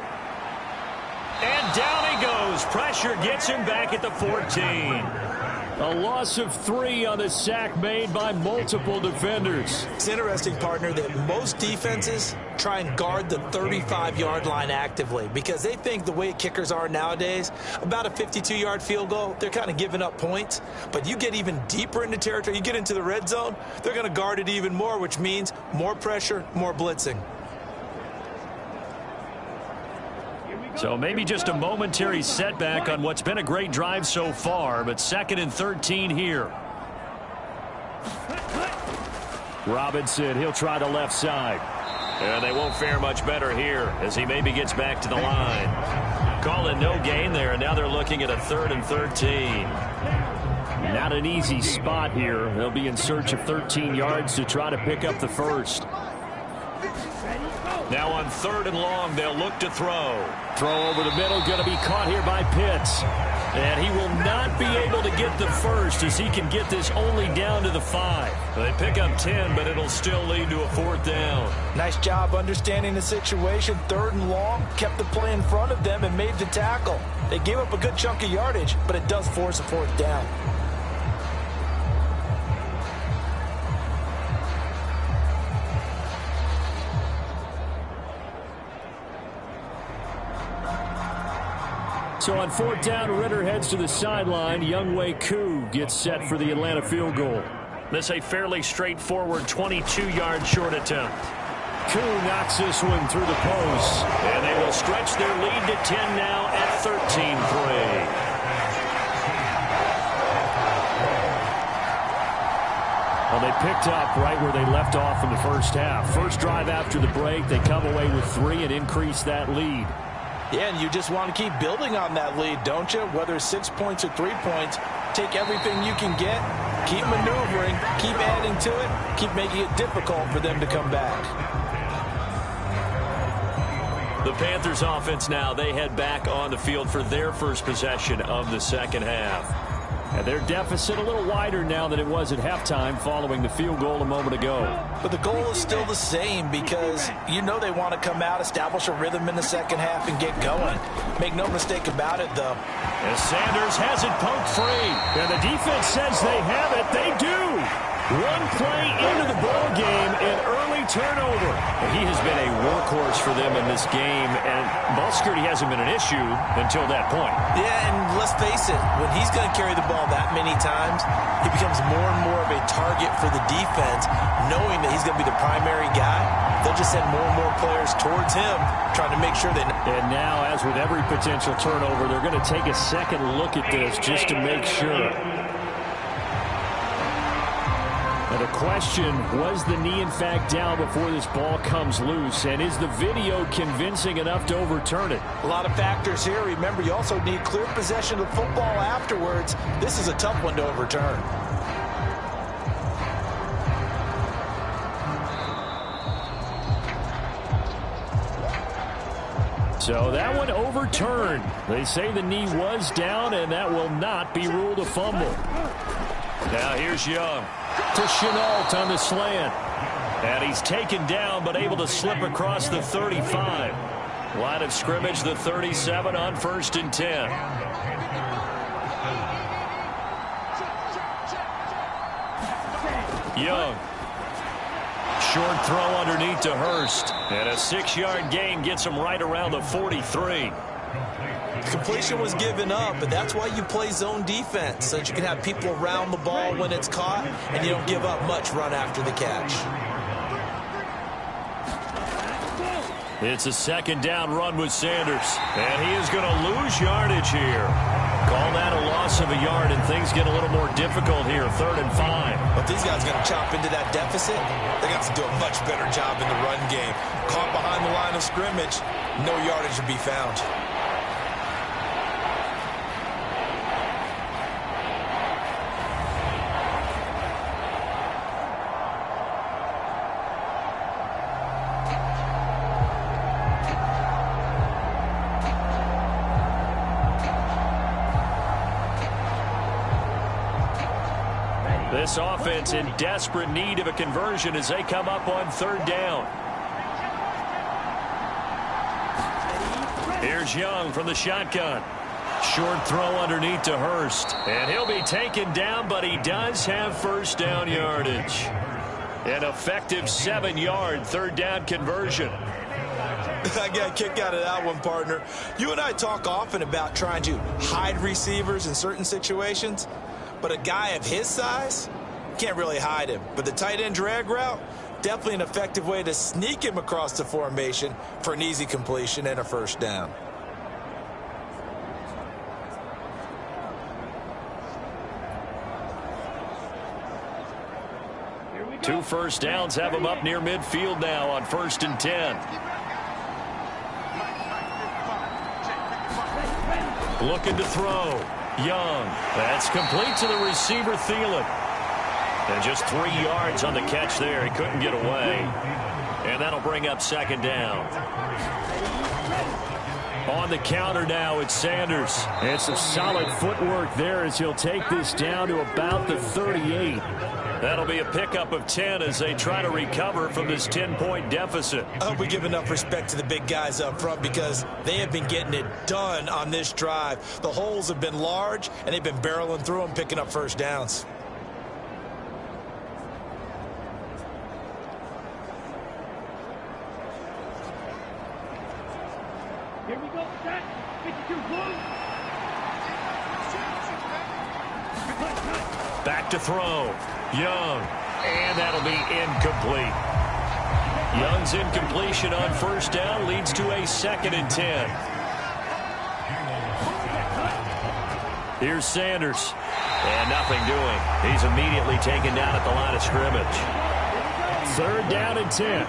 And down he goes. Pressure gets him back at the 14. A loss of 3 on the sack made by multiple defenders. It's interesting, partner, that most defenses try and guard the 35-yard line actively because they think the way kickers are nowadays, about a 52-yard field goal, they're kind of giving up points. But you get even deeper into territory, you get into the red zone, they're going to guard it even more, which means more pressure, more blitzing. So maybe just a momentary setback on what's been a great drive so far, but 2nd and 13 here. Robinson, he'll try the left side. And they won't fare much better here as he maybe gets back to the line. Call it no gain there, and now they're looking at a 3rd and 13. Not an easy spot here. They'll be in search of 13 yards to try to pick up the first. Now on 3rd and long, they'll look to throw. Throw over the middle, going to be caught here by Pitts. And he will not be able to get the first as he can get this only down to the 5. They pick up 10, but it'll still lead to a 4th down. Nice job understanding the situation. 3rd and long, kept the play in front of them and made the tackle. They gave up a good chunk of yardage, but it does force a 4th down. So on 4th down, Ritter heads to the sideline. Younghoe Koo gets set for the Atlanta field goal. This a fairly straightforward 22-yard short attempt. Koo knocks this one through the post. And they will stretch their lead to 10 now at 13-3. Well, they picked up right where they left off in the first half. First drive after the break, they come away with 3 and increase that lead. Yeah, and you just want to keep building on that lead, don't you? Whether it's 6 points or 3 points, take everything you can get, keep maneuvering, keep adding to it, keep making it difficult for them to come back. The Panthers offense now, they head back on the field for their first possession of the second half. And their deficit a little wider now than it was at halftime following the field goal a moment ago. But the goal is still the same because you know they want to come out, establish a rhythm in the second half, and get going. Make no mistake about it, though. As Sanders has it poked free. And the defense says they have it. They do. One play into the ball game, an early turnover. He has been a workhorse for them in this game, and ball security hasn't been an issue until that point. Yeah, and let's face it, when he's going to carry the ball that many times, he becomes more and more of a target for the defense, knowing that he's going to be the primary guy. They'll just send more and more players towards him, trying to make sure that... And now, as with every potential turnover, they're going to take a second look at this just to make sure. And the question, was the knee in fact down before this ball comes loose? And is the video convincing enough to overturn it? A lot of factors here. Remember, you also need clear possession of football afterwards. This is a tough one to overturn. So that one overturned. They say the knee was down, and that will not be ruled a fumble. Now here's Young to Shenault on the slant. And he's taken down but able to slip across the 35. Line of scrimmage, the 37 on 1st and 10. Young. Short throw underneath to Hurst. And a 6-yard gain gets him right around the 43. Completion was given up, but that's why you play zone defense, so that you can have people around the ball when it's caught, and you don't give up much run after the catch. It's a 2nd down run with Sanders, and he is going to lose yardage here. Call that a loss of a yard, and things get a little more difficult here, 3rd and 5. But these guys are going to chop into that deficit. They're going to have to do a much better job in the run game. Caught behind the line of scrimmage, no yardage to be found. This offense in desperate need of a conversion as they come up on 3rd down. Here's Young from the shotgun. Short throw underneath to Hurst. And he'll be taken down, but he does have 1st down yardage. An effective 7-yard 3rd down conversion. I got a kick out of that one, partner. You and I talk often about trying to hide receivers in certain situations. But a guy of his size, can't really hide him. But the tight end drag route, definitely an effective way to sneak him across the formation for an easy completion and a 1st down. Two 1st downs have him up near midfield now on 1st and 10. Looking to throw. Young. That's complete to the receiver, Thielen. And just 3 yards on the catch there. He couldn't get away. And that'll bring up 2nd down. On the counter now, it's Sanders. It's some solid footwork there as he'll take this down to about the 38. That'll be a pickup of 10 as they try to recover from this 10-point deficit. I hope we give enough respect to the big guys up front because they have been getting it done on this drive. The holes have been large, and they've been barreling through them, picking up 1st downs. Here we go, set, 52 blue. Back to throw. Young. And that'll be incomplete. Young's incompletion on 1st down leads to a 2nd and 10. Here's Sanders. And nothing doing. He's immediately taken down at the line of scrimmage. 3rd down and 10.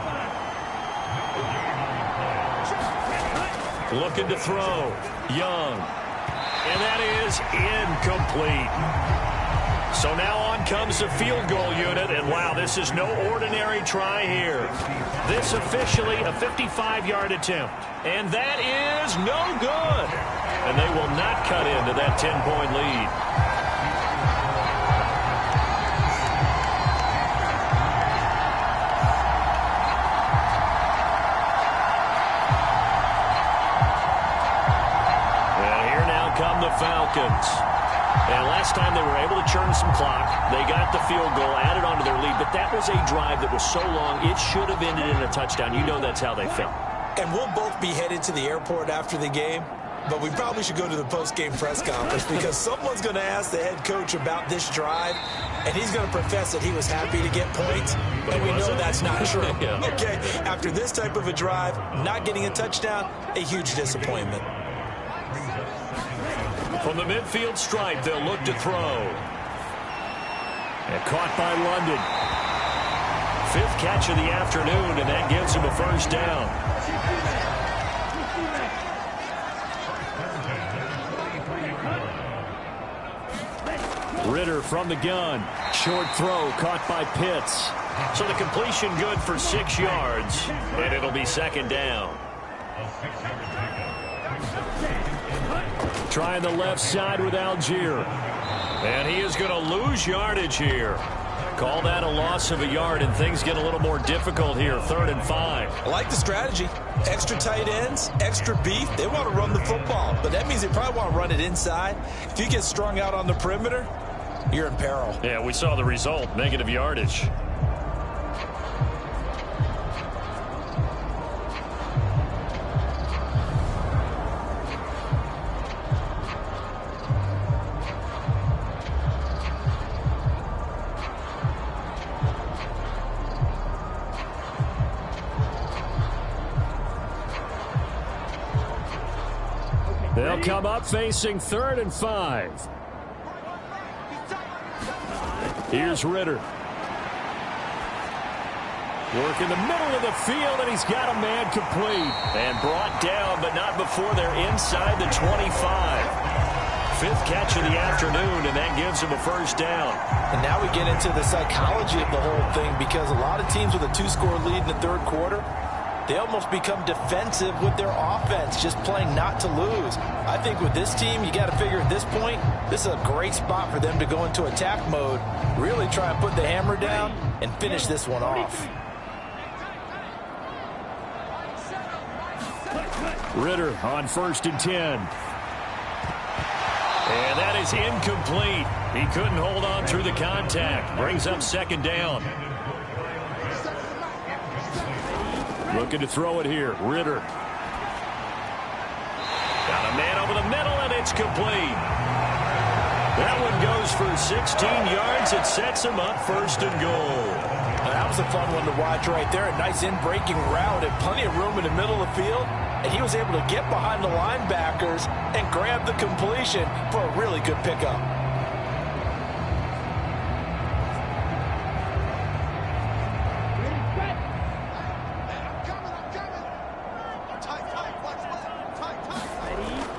Looking to throw. Young. And that is incomplete. So now on comes the field goal unit, and wow, this is no ordinary try here. This officially a 55-yard attempt, and that is no good. And they will not cut into that 10-point lead. And here now come the Falcons. And last time they were able to churn some clock. They got the field goal, added on to their lead. But that was a drive that was so long, it should have ended in a touchdown. You know that's how they felt. And we'll both be headed to the airport after the game. But we probably should go to the post-game press conference because someone's going to ask the head coach about this drive, and he's going to profess that he was happy to get points, and we know that's not true. Yeah. Okay, after this type of a drive, not getting a touchdown, a huge disappointment. From the midfield stripe, they'll look to throw. And caught by London. 5th catch of the afternoon, and that gives him a 1st down. Ritter from the gun. Short throw caught by Pitts. So the completion good for 6 yards, and it'll be 2nd down. Trying the left side with Algier. And he is going to lose yardage here. Call that a loss of a yard, and things get a little more difficult here. 3rd and 5. I like the strategy. Extra tight ends, extra beef. They want to run the football, but that means they probably want to run it inside. If you get strung out on the perimeter, you're in peril. Yeah, we saw the result. Negative yardage. They'll come up facing 3rd and 5. Here's Ritter. Work in the middle of the field, and he's got a man complete. And brought down, but not before they're inside the 25. 5th catch of the afternoon, and that gives him a first down. And now we get into the psychology of the whole thing, because a lot of teams with a 2-score lead in the 3rd quarter, they almost become defensive with their offense, just playing not to lose. I think with this team, you got to figure at this point, this is a great spot for them to go into attack mode, really try and put the hammer down and finish this one off. Ritter on 1st and 10. And that is incomplete. He couldn't hold on through the contact. Brings up 2nd down. Looking to throw it here. Ritter. Got a man over the middle, and it's complete. That one goes for 16 yards. It sets him up 1st and goal. That was a fun one to watch right there. A nice in-breaking route and plenty of room in the middle of the field. And he was able to get behind the linebackers and grab the completion for a really good pickup.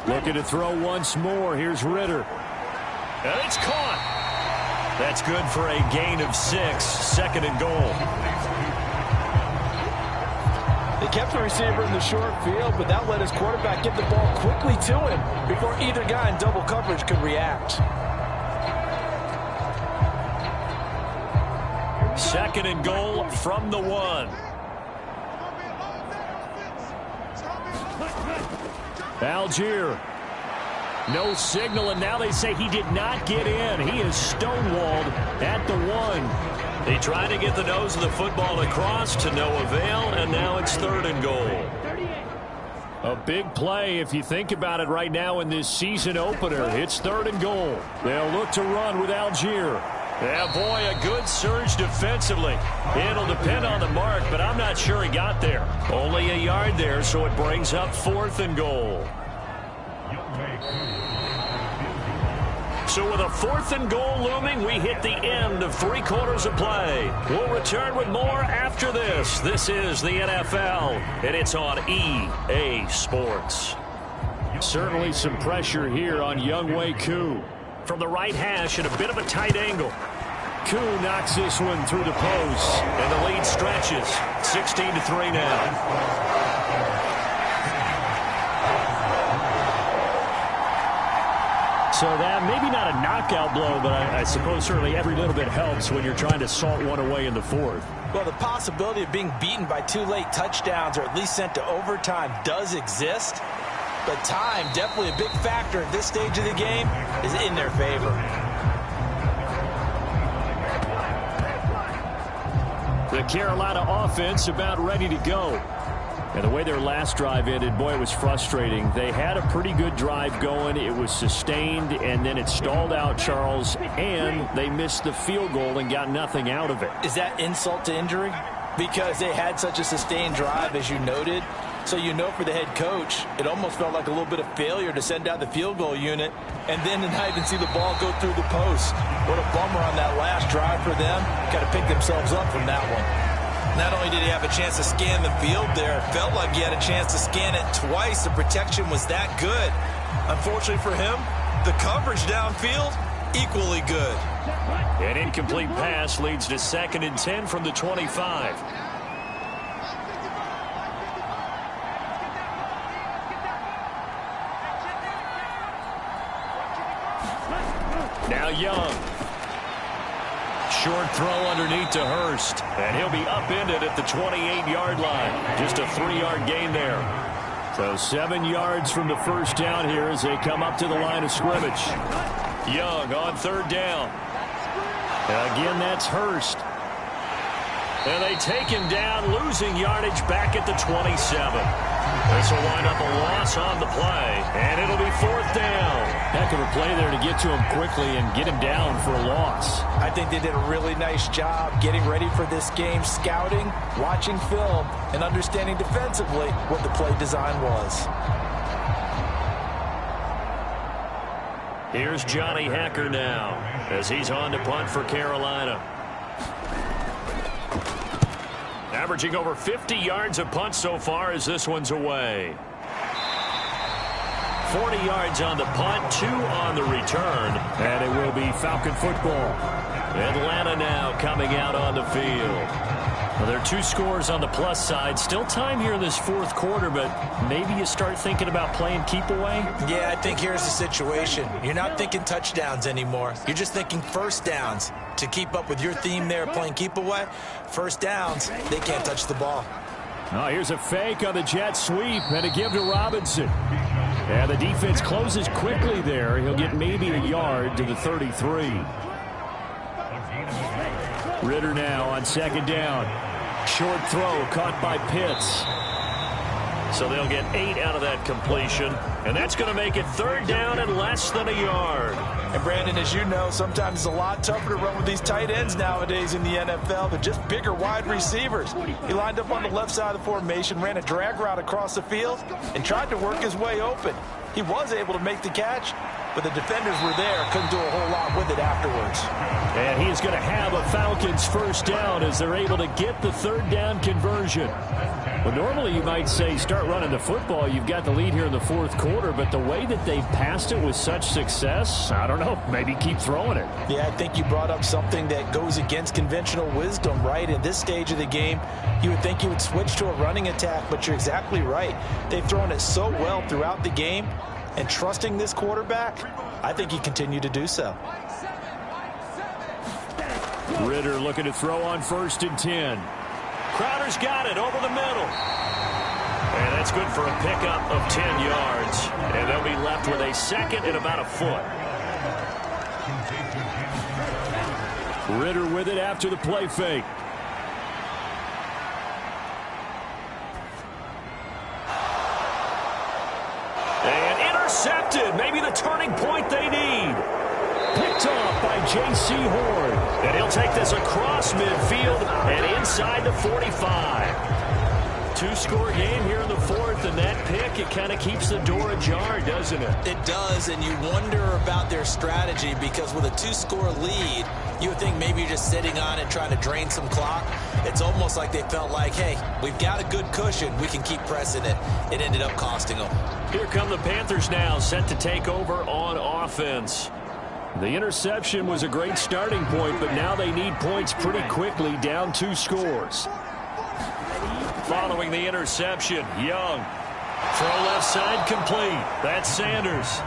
Looking to throw once more. Here's Ritter. And it's caught. That's good for a gain of 6. 2nd and goal. They kept the receiver in the short field, but that let his quarterback get the ball quickly to him before either guy in double coverage could react. 2nd and goal from the 1. Algier. No signal, and now they say he did not get in. He is stonewalled at the 1. They tried to get the nose of the football across to no avail, and now it's 3rd and goal. A big play if you think about it right now in this season opener. It's 3rd and goal. They'll look to run with Algier. Yeah, boy, a good surge defensively. It'll depend on the mark, but I'm not sure he got there. Only a yard there, so it brings up 4th and goal. So with a 4th and goal looming, we hit the end of 3 quarters of play. We'll return with more after this. This is the NFL, and it's on EA Sports. Certainly some pressure here on Younghoe Koo. From the right hash at a bit of a tight angle. Koo knocks this one through the post, and the lead stretches. 16-3 now. So that maybe not a knockout blow, but I suppose certainly every little bit helps when you're trying to salt one away in the 4th. Well, the possibility of being beaten by 2 late touchdowns or at least sent to overtime does exist. But time, definitely a big factor at this stage of the game, is in their favor. The Carolina offense about ready to go. And the way their last drive ended, boy, it was frustrating. They had a pretty good drive going. It was sustained, and then it stalled out, Charles, and they missed the field goal and got nothing out of it. Is that insult to injury? Because they had such a sustained drive, as you noted. So you know for the head coach, it almost felt like a little bit of failure to send out the field goal unit and then to not even see the ball go through the post. What a bummer on that last drive for them. Got to pick themselves up from that one. Not only did he have a chance to scan the field there, it felt like he had a chance to scan it twice. The protection was that good. Unfortunately for him, the coverage downfield, equally good. An incomplete pass leads to 2nd and 10 from the 25. Now Young. Short throw underneath to Hurst. And he'll be upended at the 28-yard line. Just a 3-yard gain there. So 7 yards from the first down here as they come up to the line of scrimmage. Young on third down. Again, that's Hurst. And they take him down, losing yardage back at the 27. This will wind up a loss on the play, and it'll be fourth down. Heck of a play there to get to him quickly and get him down for a loss. I think they did a really nice job getting ready for this game, scouting, watching film, and understanding defensively what the play design was. Here's Johnny Hacker now as he's on to punt for Carolina. Averaging over 50 yards a punt so far as this one's away. 40 yards on the punt, 2 on the return. And it will be Falcon football. Atlanta now coming out on the field. Well, there are 2 scores on the plus side. Still time here in this fourth quarter, but maybe you start thinking about playing keep away? Yeah, I think here's the situation. You're not thinking touchdowns anymore. You're just thinking first downs. To keep up with your theme there, playing keep away, first downs, they can't touch the ball. Oh, here's a fake on the jet sweep and a give to Robinson. And the defense closes quickly there. He'll get maybe a yard to the 33. Ritter now on second down. Short throw caught by Pitts. So they'll get 8 out of that completion, and that's going to make it third down and less than a yard. And Brandon, as you know, sometimes it's a lot tougher to run with these tight ends nowadays in the NFL. They're just bigger wide receivers. He lined up on the left side of the formation, ran a drag route across the field, and tried to work his way open. He was able to make the catch, but the defenders were there, couldn't do a whole lot with it afterwards. And he's going to have a Falcons first down as they're able to get the third down conversion. Well, normally you might say start running the football. You've got the lead here in the fourth quarter, but the way that they've passed it with such success, I don't know, maybe keep throwing it. Yeah, I think you brought up something that goes against conventional wisdom, right? In this stage of the game, you would think you would switch to a running attack, but you're exactly right. They've thrown it so well throughout the game, and trusting this quarterback, I think you continue to do so. Ritter looking to throw on 1st and 10. Crowder's got it over the middle. And that's good for a pickup of 10 yards. And they'll be left with a second and about a foot. Ritter with it after the play fake. And intercepted. Maybe the turning point they need. Picked off by J.C. Horn. And he'll take this across midfield and inside the 45. 2-score game here in the fourth, and that pick, it kind of keeps the door ajar, doesn't it? It does, and you wonder about their strategy because with a 2-score lead, you would think maybe you're just sitting on it trying to drain some clock. It's almost like they felt like, hey, we've got a good cushion. We can keep pressing it. It ended up costing them. Here come the Panthers now, set to take over on offense. The interception was a great starting point, but now they need points pretty quickly, down 2 scores. Following the interception, Young. Throw left side complete. That's Sanders.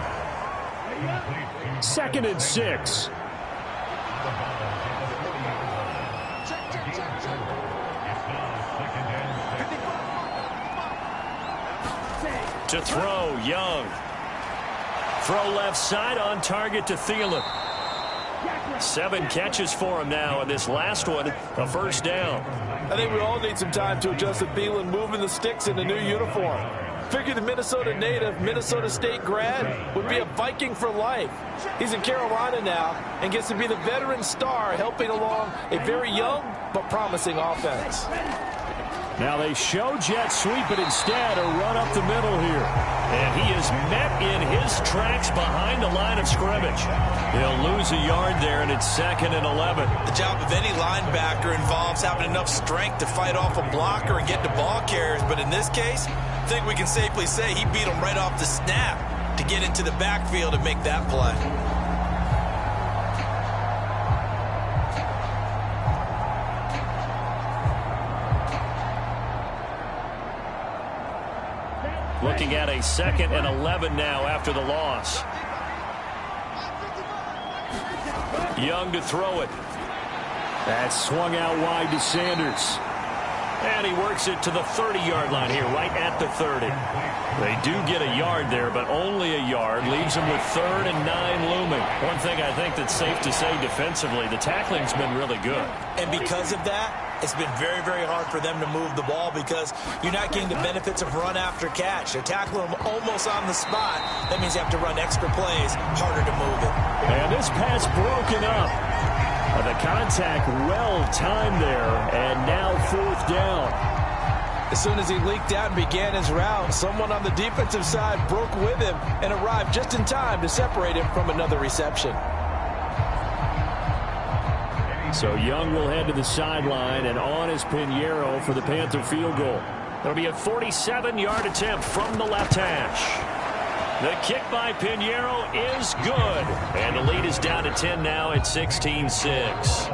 2nd and 6. To throw, Young. Throw left side on target to Thielen. 7 catches for him now, and this last one, a first down. I think we all need some time to adjust to Thielen moving the sticks in the new uniform. Figure the Minnesota native, Minnesota State grad would be a Viking for life. He's in Carolina now and gets to be the veteran star helping along a very young but promising offense. Now they show jet sweep, but instead a run up the middle here. And he is met in his tracks behind the line of scrimmage. He'll lose a yard there, and it's 2nd and 11. The job of any linebacker involves having enough strength to fight off a blocker and get to ball carriers. But in this case, I think we can safely say he beat him right off the snap to get into the backfield and make that play. Looking at a 2nd and 11 now after the loss. Young to throw it. That's swung out wide to Sanders. And he works it to the 30-yard line here, right at the 30. They do get a yard there, but only a yard. Leaves them with 3rd and 9 looming. One thing I think that's safe to say defensively, the tackling's been really good. And because of that, it's been very, very hard for them to move the ball because you're not getting the benefits of run after catch. They're tackling them almost on the spot. That means you have to run extra plays, harder to move it. And this pass broken up. The contact well-timed there, and now 4th down. As soon as he leaked out and began his route, someone on the defensive side broke with him and arrived just in time to separate him from another reception. So Young will head to the sideline, and on is Pinheiro for the Panther field goal. It'll be a 47-yard attempt from the left hash. The kick by Pinheiro is good. And the lead is down to 10 now at 16-6.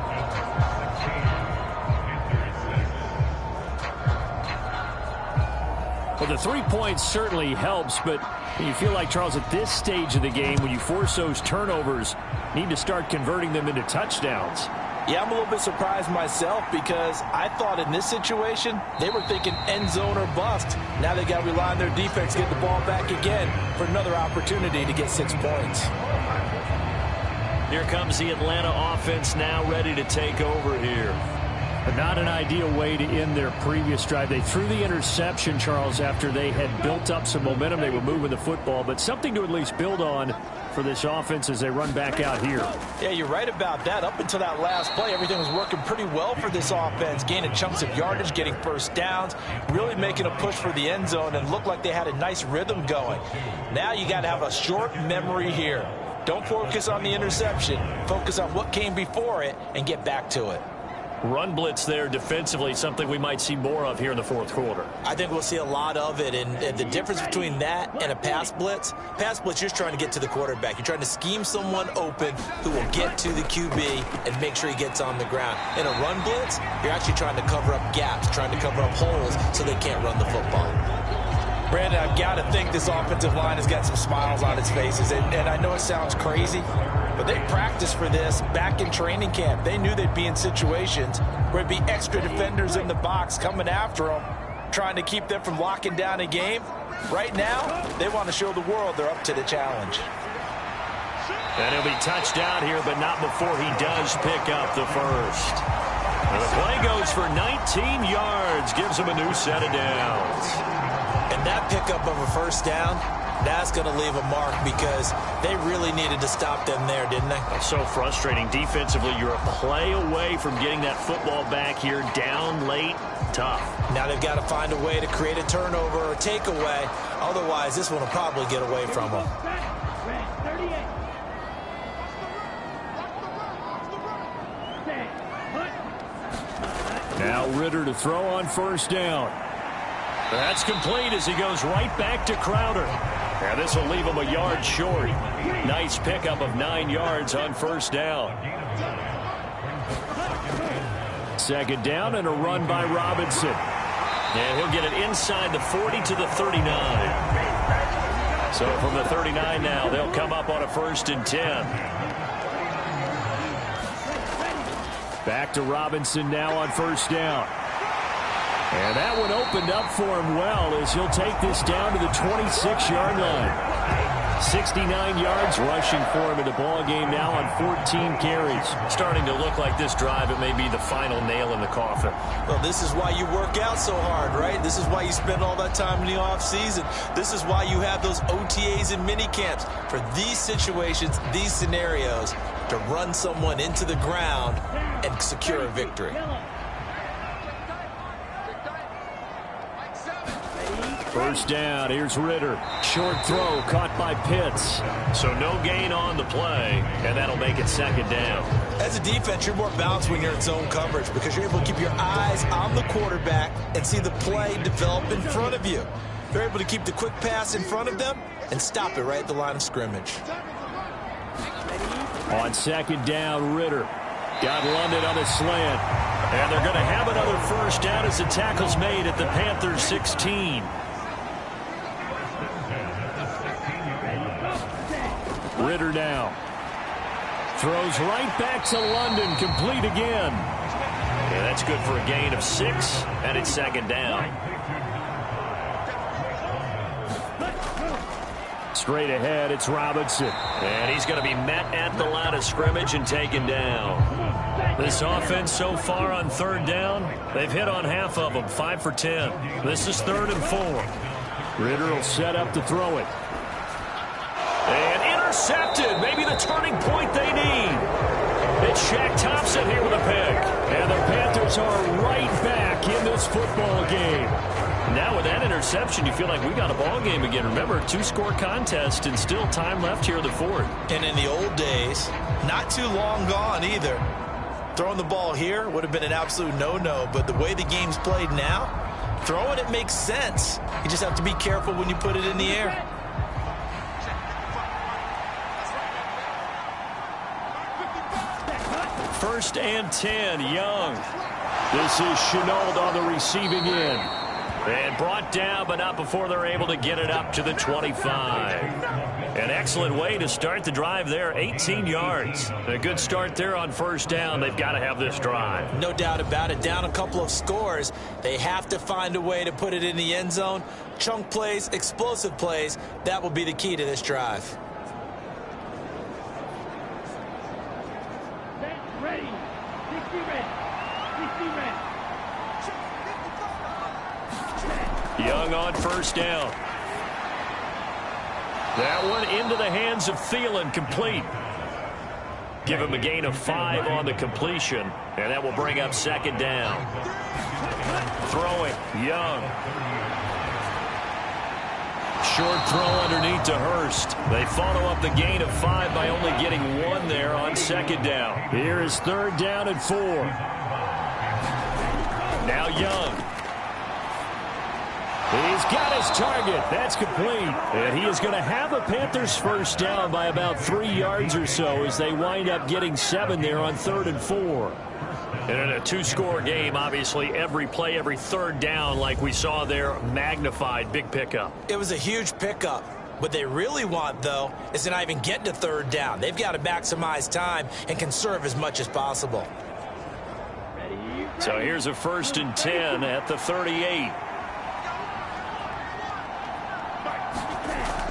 Well, the 3 points certainly helps, but you feel like, Charles, at this stage of the game, when you force those turnovers, you need to start converting them into touchdowns. Yeah, I'm a little bit surprised myself because I thought in this situation they were thinking end zone or bust. Now they got to rely on their defense to get the ball back again for another opportunity to get 6 points. Here comes the Atlanta offense now ready to take over here. But not an ideal way to end their previous drive. They threw the interception, Charles, after they had built up some momentum. They were moving the football, but something to at least build on for this offense as they run back out here. Yeah, you're right about that. Up until that last play, everything was working pretty well for this offense, gaining chunks of yardage, getting first downs, really making a push for the end zone, and looked like they had a nice rhythm going. Now you got to have a short memory here. Don't focus on the interception. Focus on what came before it and get back to it. Run blitz there defensively, something we might see more of here in the 4th quarter. I think we'll see a lot of it, and the difference between that and a pass blitz, you're just trying to get to the quarterback. You're trying to scheme someone open who will get to the QB and make sure he gets on the ground. In a run blitz, you're actually trying to cover up gaps, trying to cover up holes so they can't run the football. Brandon, I've got to think this offensive line has got some smiles on its faces, and I know it sounds crazy, but they practiced for this back in training camp. They knew they'd be in situations where there'd be extra defenders in the box coming after them, trying to keep them from locking down a game. Right now, they want to show the world they're up to the challenge. And he'll be touched down here, but not before he does pick up the first. And the play goes for 19 yards, gives him a new set of downs. And that pickup of a first down, that's going to leave a mark because they really needed to stop them there, didn't they? So frustrating. Defensively, you're a play away from getting that football back here down late. Tough. Now they've got to find a way to create a turnover or takeaway. Otherwise, this one will probably get away from them. Now Ritter to throw on first down. That's complete as he goes right back to Crowder. And this will leave him a yard short. Nice pickup of 9 yards on first down. Second down and a run by Robinson. And he'll get it inside the 40 to the 39. So from the 39 now, they'll come up on a 1st and 10. Back to Robinson now on first down. And that one opened up for him well as he'll take this down to the 26-yard line. 69 yards rushing for him in the ball game now on 14 carries. Starting to look like this drive, it may be the final nail in the coffin. Well, this is why you work out so hard, right? This is why you spend all that time in the offseason. This is why you have those OTAs and mini camps for these situations, these scenarios, to run someone into the ground and secure a victory. First down, here's Ritter. Short throw caught by Pitts. So no gain on the play, and that'll make it second down. As a defense, you're more balanced when you're in zone coverage because you're able to keep your eyes on the quarterback and see the play develop in front of you. You're able to keep the quick pass in front of them and stop it right at the line of scrimmage. On second down, Ritter. Got London on a slant. And they're going to have another first down as the tackle's made at the Panthers 16. Ritter now. Throws right back to London. Complete again. That's good for a gain of 6, and it's second down. Straight ahead, it's Robinson. And he's going to be met at the line of scrimmage and taken down. This offense so far on third down, they've hit on half of them, 5 for 10. This is 3rd and 4. Ritter will set up to throw it. And intercepted. Maybe the turning point they need. It's Shaq Thompson here with a pick. And the Panthers are right back in this football game. Now with that interception, you feel like we got a ball game again. Remember, 2-score contest and still time left here in the 4th. And in the old days, not too long gone either. Throwing the ball here would have been an absolute no-no, but the way the game's played now, throwing it makes sense. You just have to be careful when you put it in the air. First and 10, Young. This is Chenault on the receiving end. And brought down, but not before they're able to get it up to the 25. An excellent way to start the drive there, 18 yards. A good start there on first down. They've got to have this drive. No doubt about it. Down a couple of scores. They have to find a way to put it in the end zone. Chunk plays, explosive plays. That will be the key to this drive. Ready. 60 red. 60 red. Young on first down. That one into the hands of Thielen, complete. Give him a gain of 5 on the completion, and that will bring up second down. Throwing, Young. Short throw underneath to Hurst. They follow up the gain of 5 by only getting 1 there on second down. Here is 3rd down and 4. Now Young. He's got his target. That's complete. And he is going to have a Panthers first down by about 3 yards or so as they wind up getting 7 there on 3rd and 4. And in a 2-score game, obviously, every play, every third down, like we saw there, magnified, big pickup. It was a huge pickup. What they really want, though, is to not even get to 3rd down. They've got to maximize time and conserve as much as possible. So here's a 1st and 10 at the 38.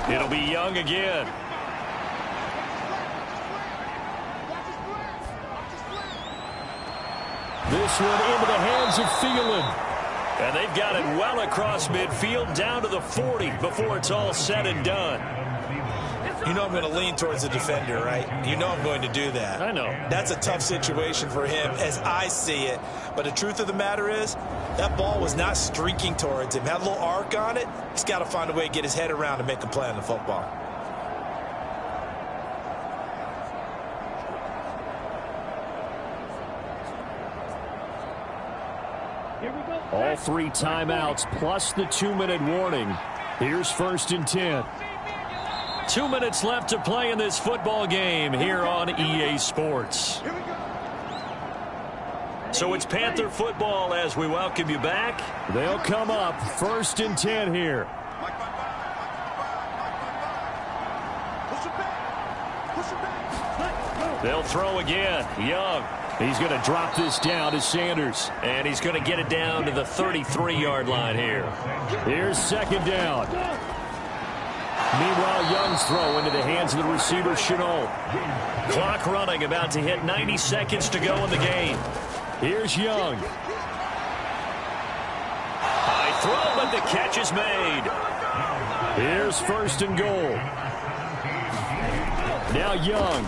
It'll be Young again. This one into the hands of Thielen. And they've got it well across midfield down to the 40 before it's all said and done. You know I'm going to lean towards the defender, right? You know I'm going to do that. I know. That's a tough situation for him as I see it. But the truth of the matter is, that ball was not streaking towards him. Had a little arc on it. He's got to find a way to get his head around and make a play on the football. All 3 timeouts plus the 2-minute warning. Here's 1st and 10. 2 minutes left to play in this football game here on EA Sports. So it's Panther football as we welcome you back. They'll come up 1st and 10 here. They'll throw again. Young. He's going to drop this down to Sanders. And he's going to get it down to the 33-yard line here. Here's 2nd down. Meanwhile, Young's throw into the hands of the receiver, Chenault. Clock running, about to hit 90 seconds to go in the game. Here's Young. High throw, but the catch is made. Here's 1st and goal. Now Young.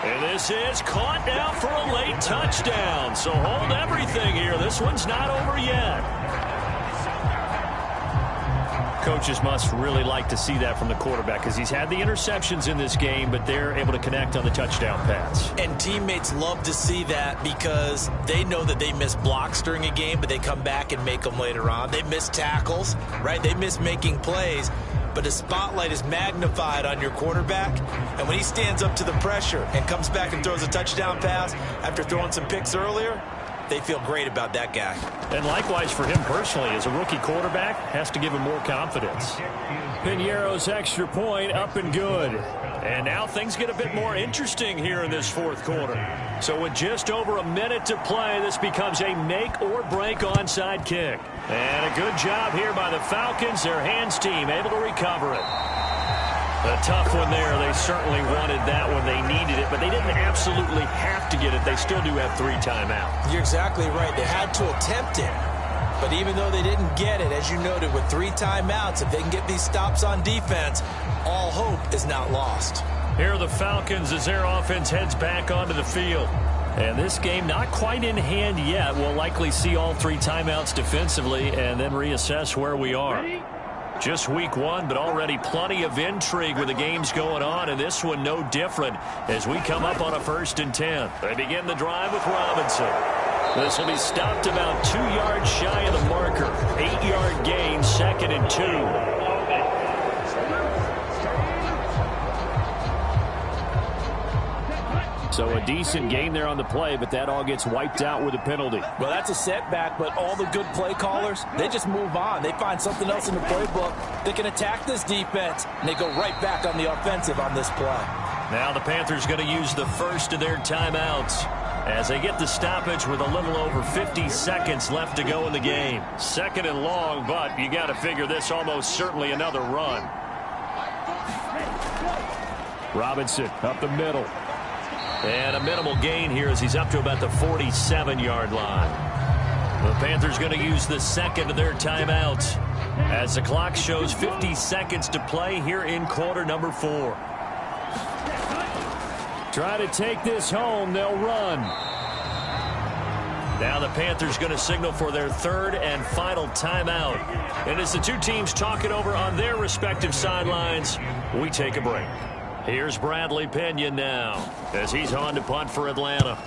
And this is caught now for a late touchdown. So hold everything here. This one's not over yet. Coaches must really like to see that from the quarterback because he's had the interceptions in this game, but they're able to connect on the touchdown pass. And teammates love to see that because they know that they miss blocks during a game, but they come back and make them later on. They miss tackles, right? They miss making plays. But the spotlight is magnified on your quarterback, and when he stands up to the pressure and comes back and throws a touchdown pass after throwing some picks earlier, they feel great about that guy. And likewise for him personally, as a rookie quarterback, has to give him more confidence. Piñeiro's extra point up and good. And now things get a bit more interesting here in this fourth quarter. So with just over a minute to play, this becomes a make-or-break onside kick. And a good job here by the Falcons, their hands team, able to recover it. A tough one there. They certainly wanted that when they needed it, but they didn't absolutely have to get it. They still do have 3 timeouts. You're exactly right. They had to attempt it. But even though they didn't get it, as you noted, with 3 timeouts, if they can get these stops on defense, all hope is not lost. Here are the Falcons as their offense heads back onto the field. And this game not quite in hand yet. We'll likely see all 3 timeouts defensively and then reassess where we are. Just week 1, but already plenty of intrigue with the games going on, and this one no different as we come up on a 1st and 10. They begin the drive with Robinson. This will be stopped about 2 yards shy of the marker. 8-yard gain, 2nd and 2. So a decent gain there on the play, but that all gets wiped out with a penalty. Well, that's a setback, but all the good play callers, they just move on. They find something else in the playbook. They can attack this defense, and they go right back on the offensive on this play. Now the Panthers going to use the first of their timeouts as they get the stoppage with a little over 50 seconds left to go in the game. 2nd and long, but you got to figure this almost certainly another run. Robinson up the middle. And a minimal gain here as he's up to about the 47-yard line. The Panthers going to use the 2nd of their timeouts as the clock shows 50 seconds to play here in quarter number 4. Try to take this home. They'll run. Now the Panthers going to signal for their 3rd and final timeout. And as the two teams talk it over on their respective sidelines, we take a break. Here's Bradley Pinion now as he's on to punt for Atlanta.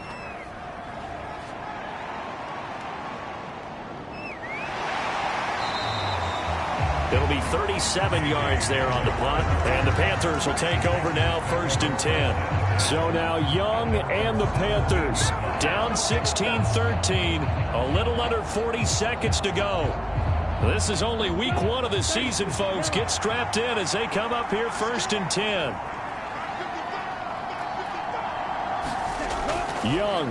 It'll be 37 yards there on the punt, and the Panthers will take over now 1st and 10. So now Young and the Panthers down 16-13, a little under 40 seconds to go. This is only week 1 of the season, folks. Get strapped in as they come up here 1st and 10. Young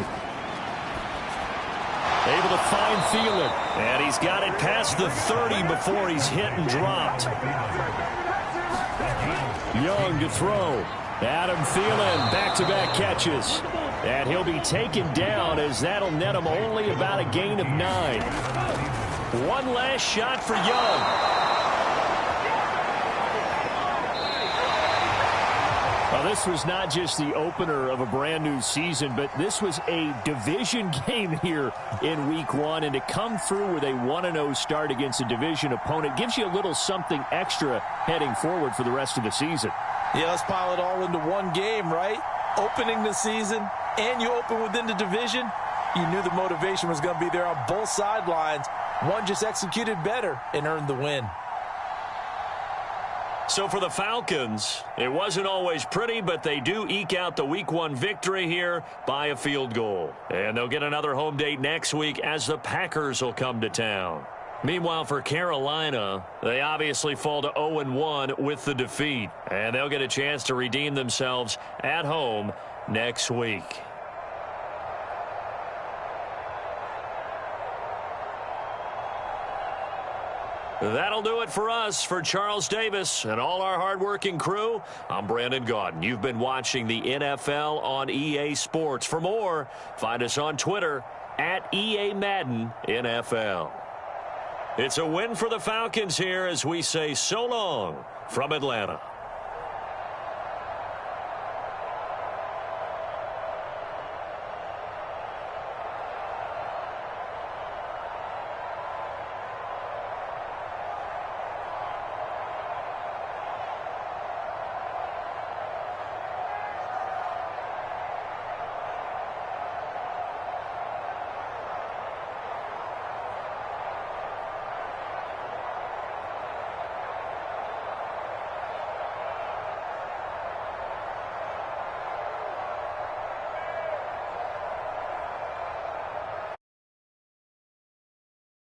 able to find Thielen, and he's got it past the 30 before he's hit and dropped. Young to throw. Adam Thielen, back-to-back catches. And he'll be taken down as that'll net him only about a gain of 9. One last shot for Young. Well, this was not just the opener of a brand new season, but this was a division game here in week 1. And to come through with a 1-0 start against a division opponent gives you a little something extra heading forward for the rest of the season. Yeah, let's pile it all into one game, right? Opening the season, and you open within the division. You knew the motivation was going to be there on both sidelines. One just executed better and earned the win. So for the Falcons, it wasn't always pretty, but they do eke out the week 1 victory here by a field goal. And they'll get another home date next week as the Packers will come to town. Meanwhile, for Carolina, they obviously fall to 0-1 with the defeat. And they'll get a chance to redeem themselves at home next week. That'll do it for us. For Charles Davis and all our hardworking crew, I'm Brandon Gaudin. You've been watching the NFL on EA Sports. For more, find us on Twitter at EA Madden NFL. It's a win for the Falcons here as we say so long from Atlanta.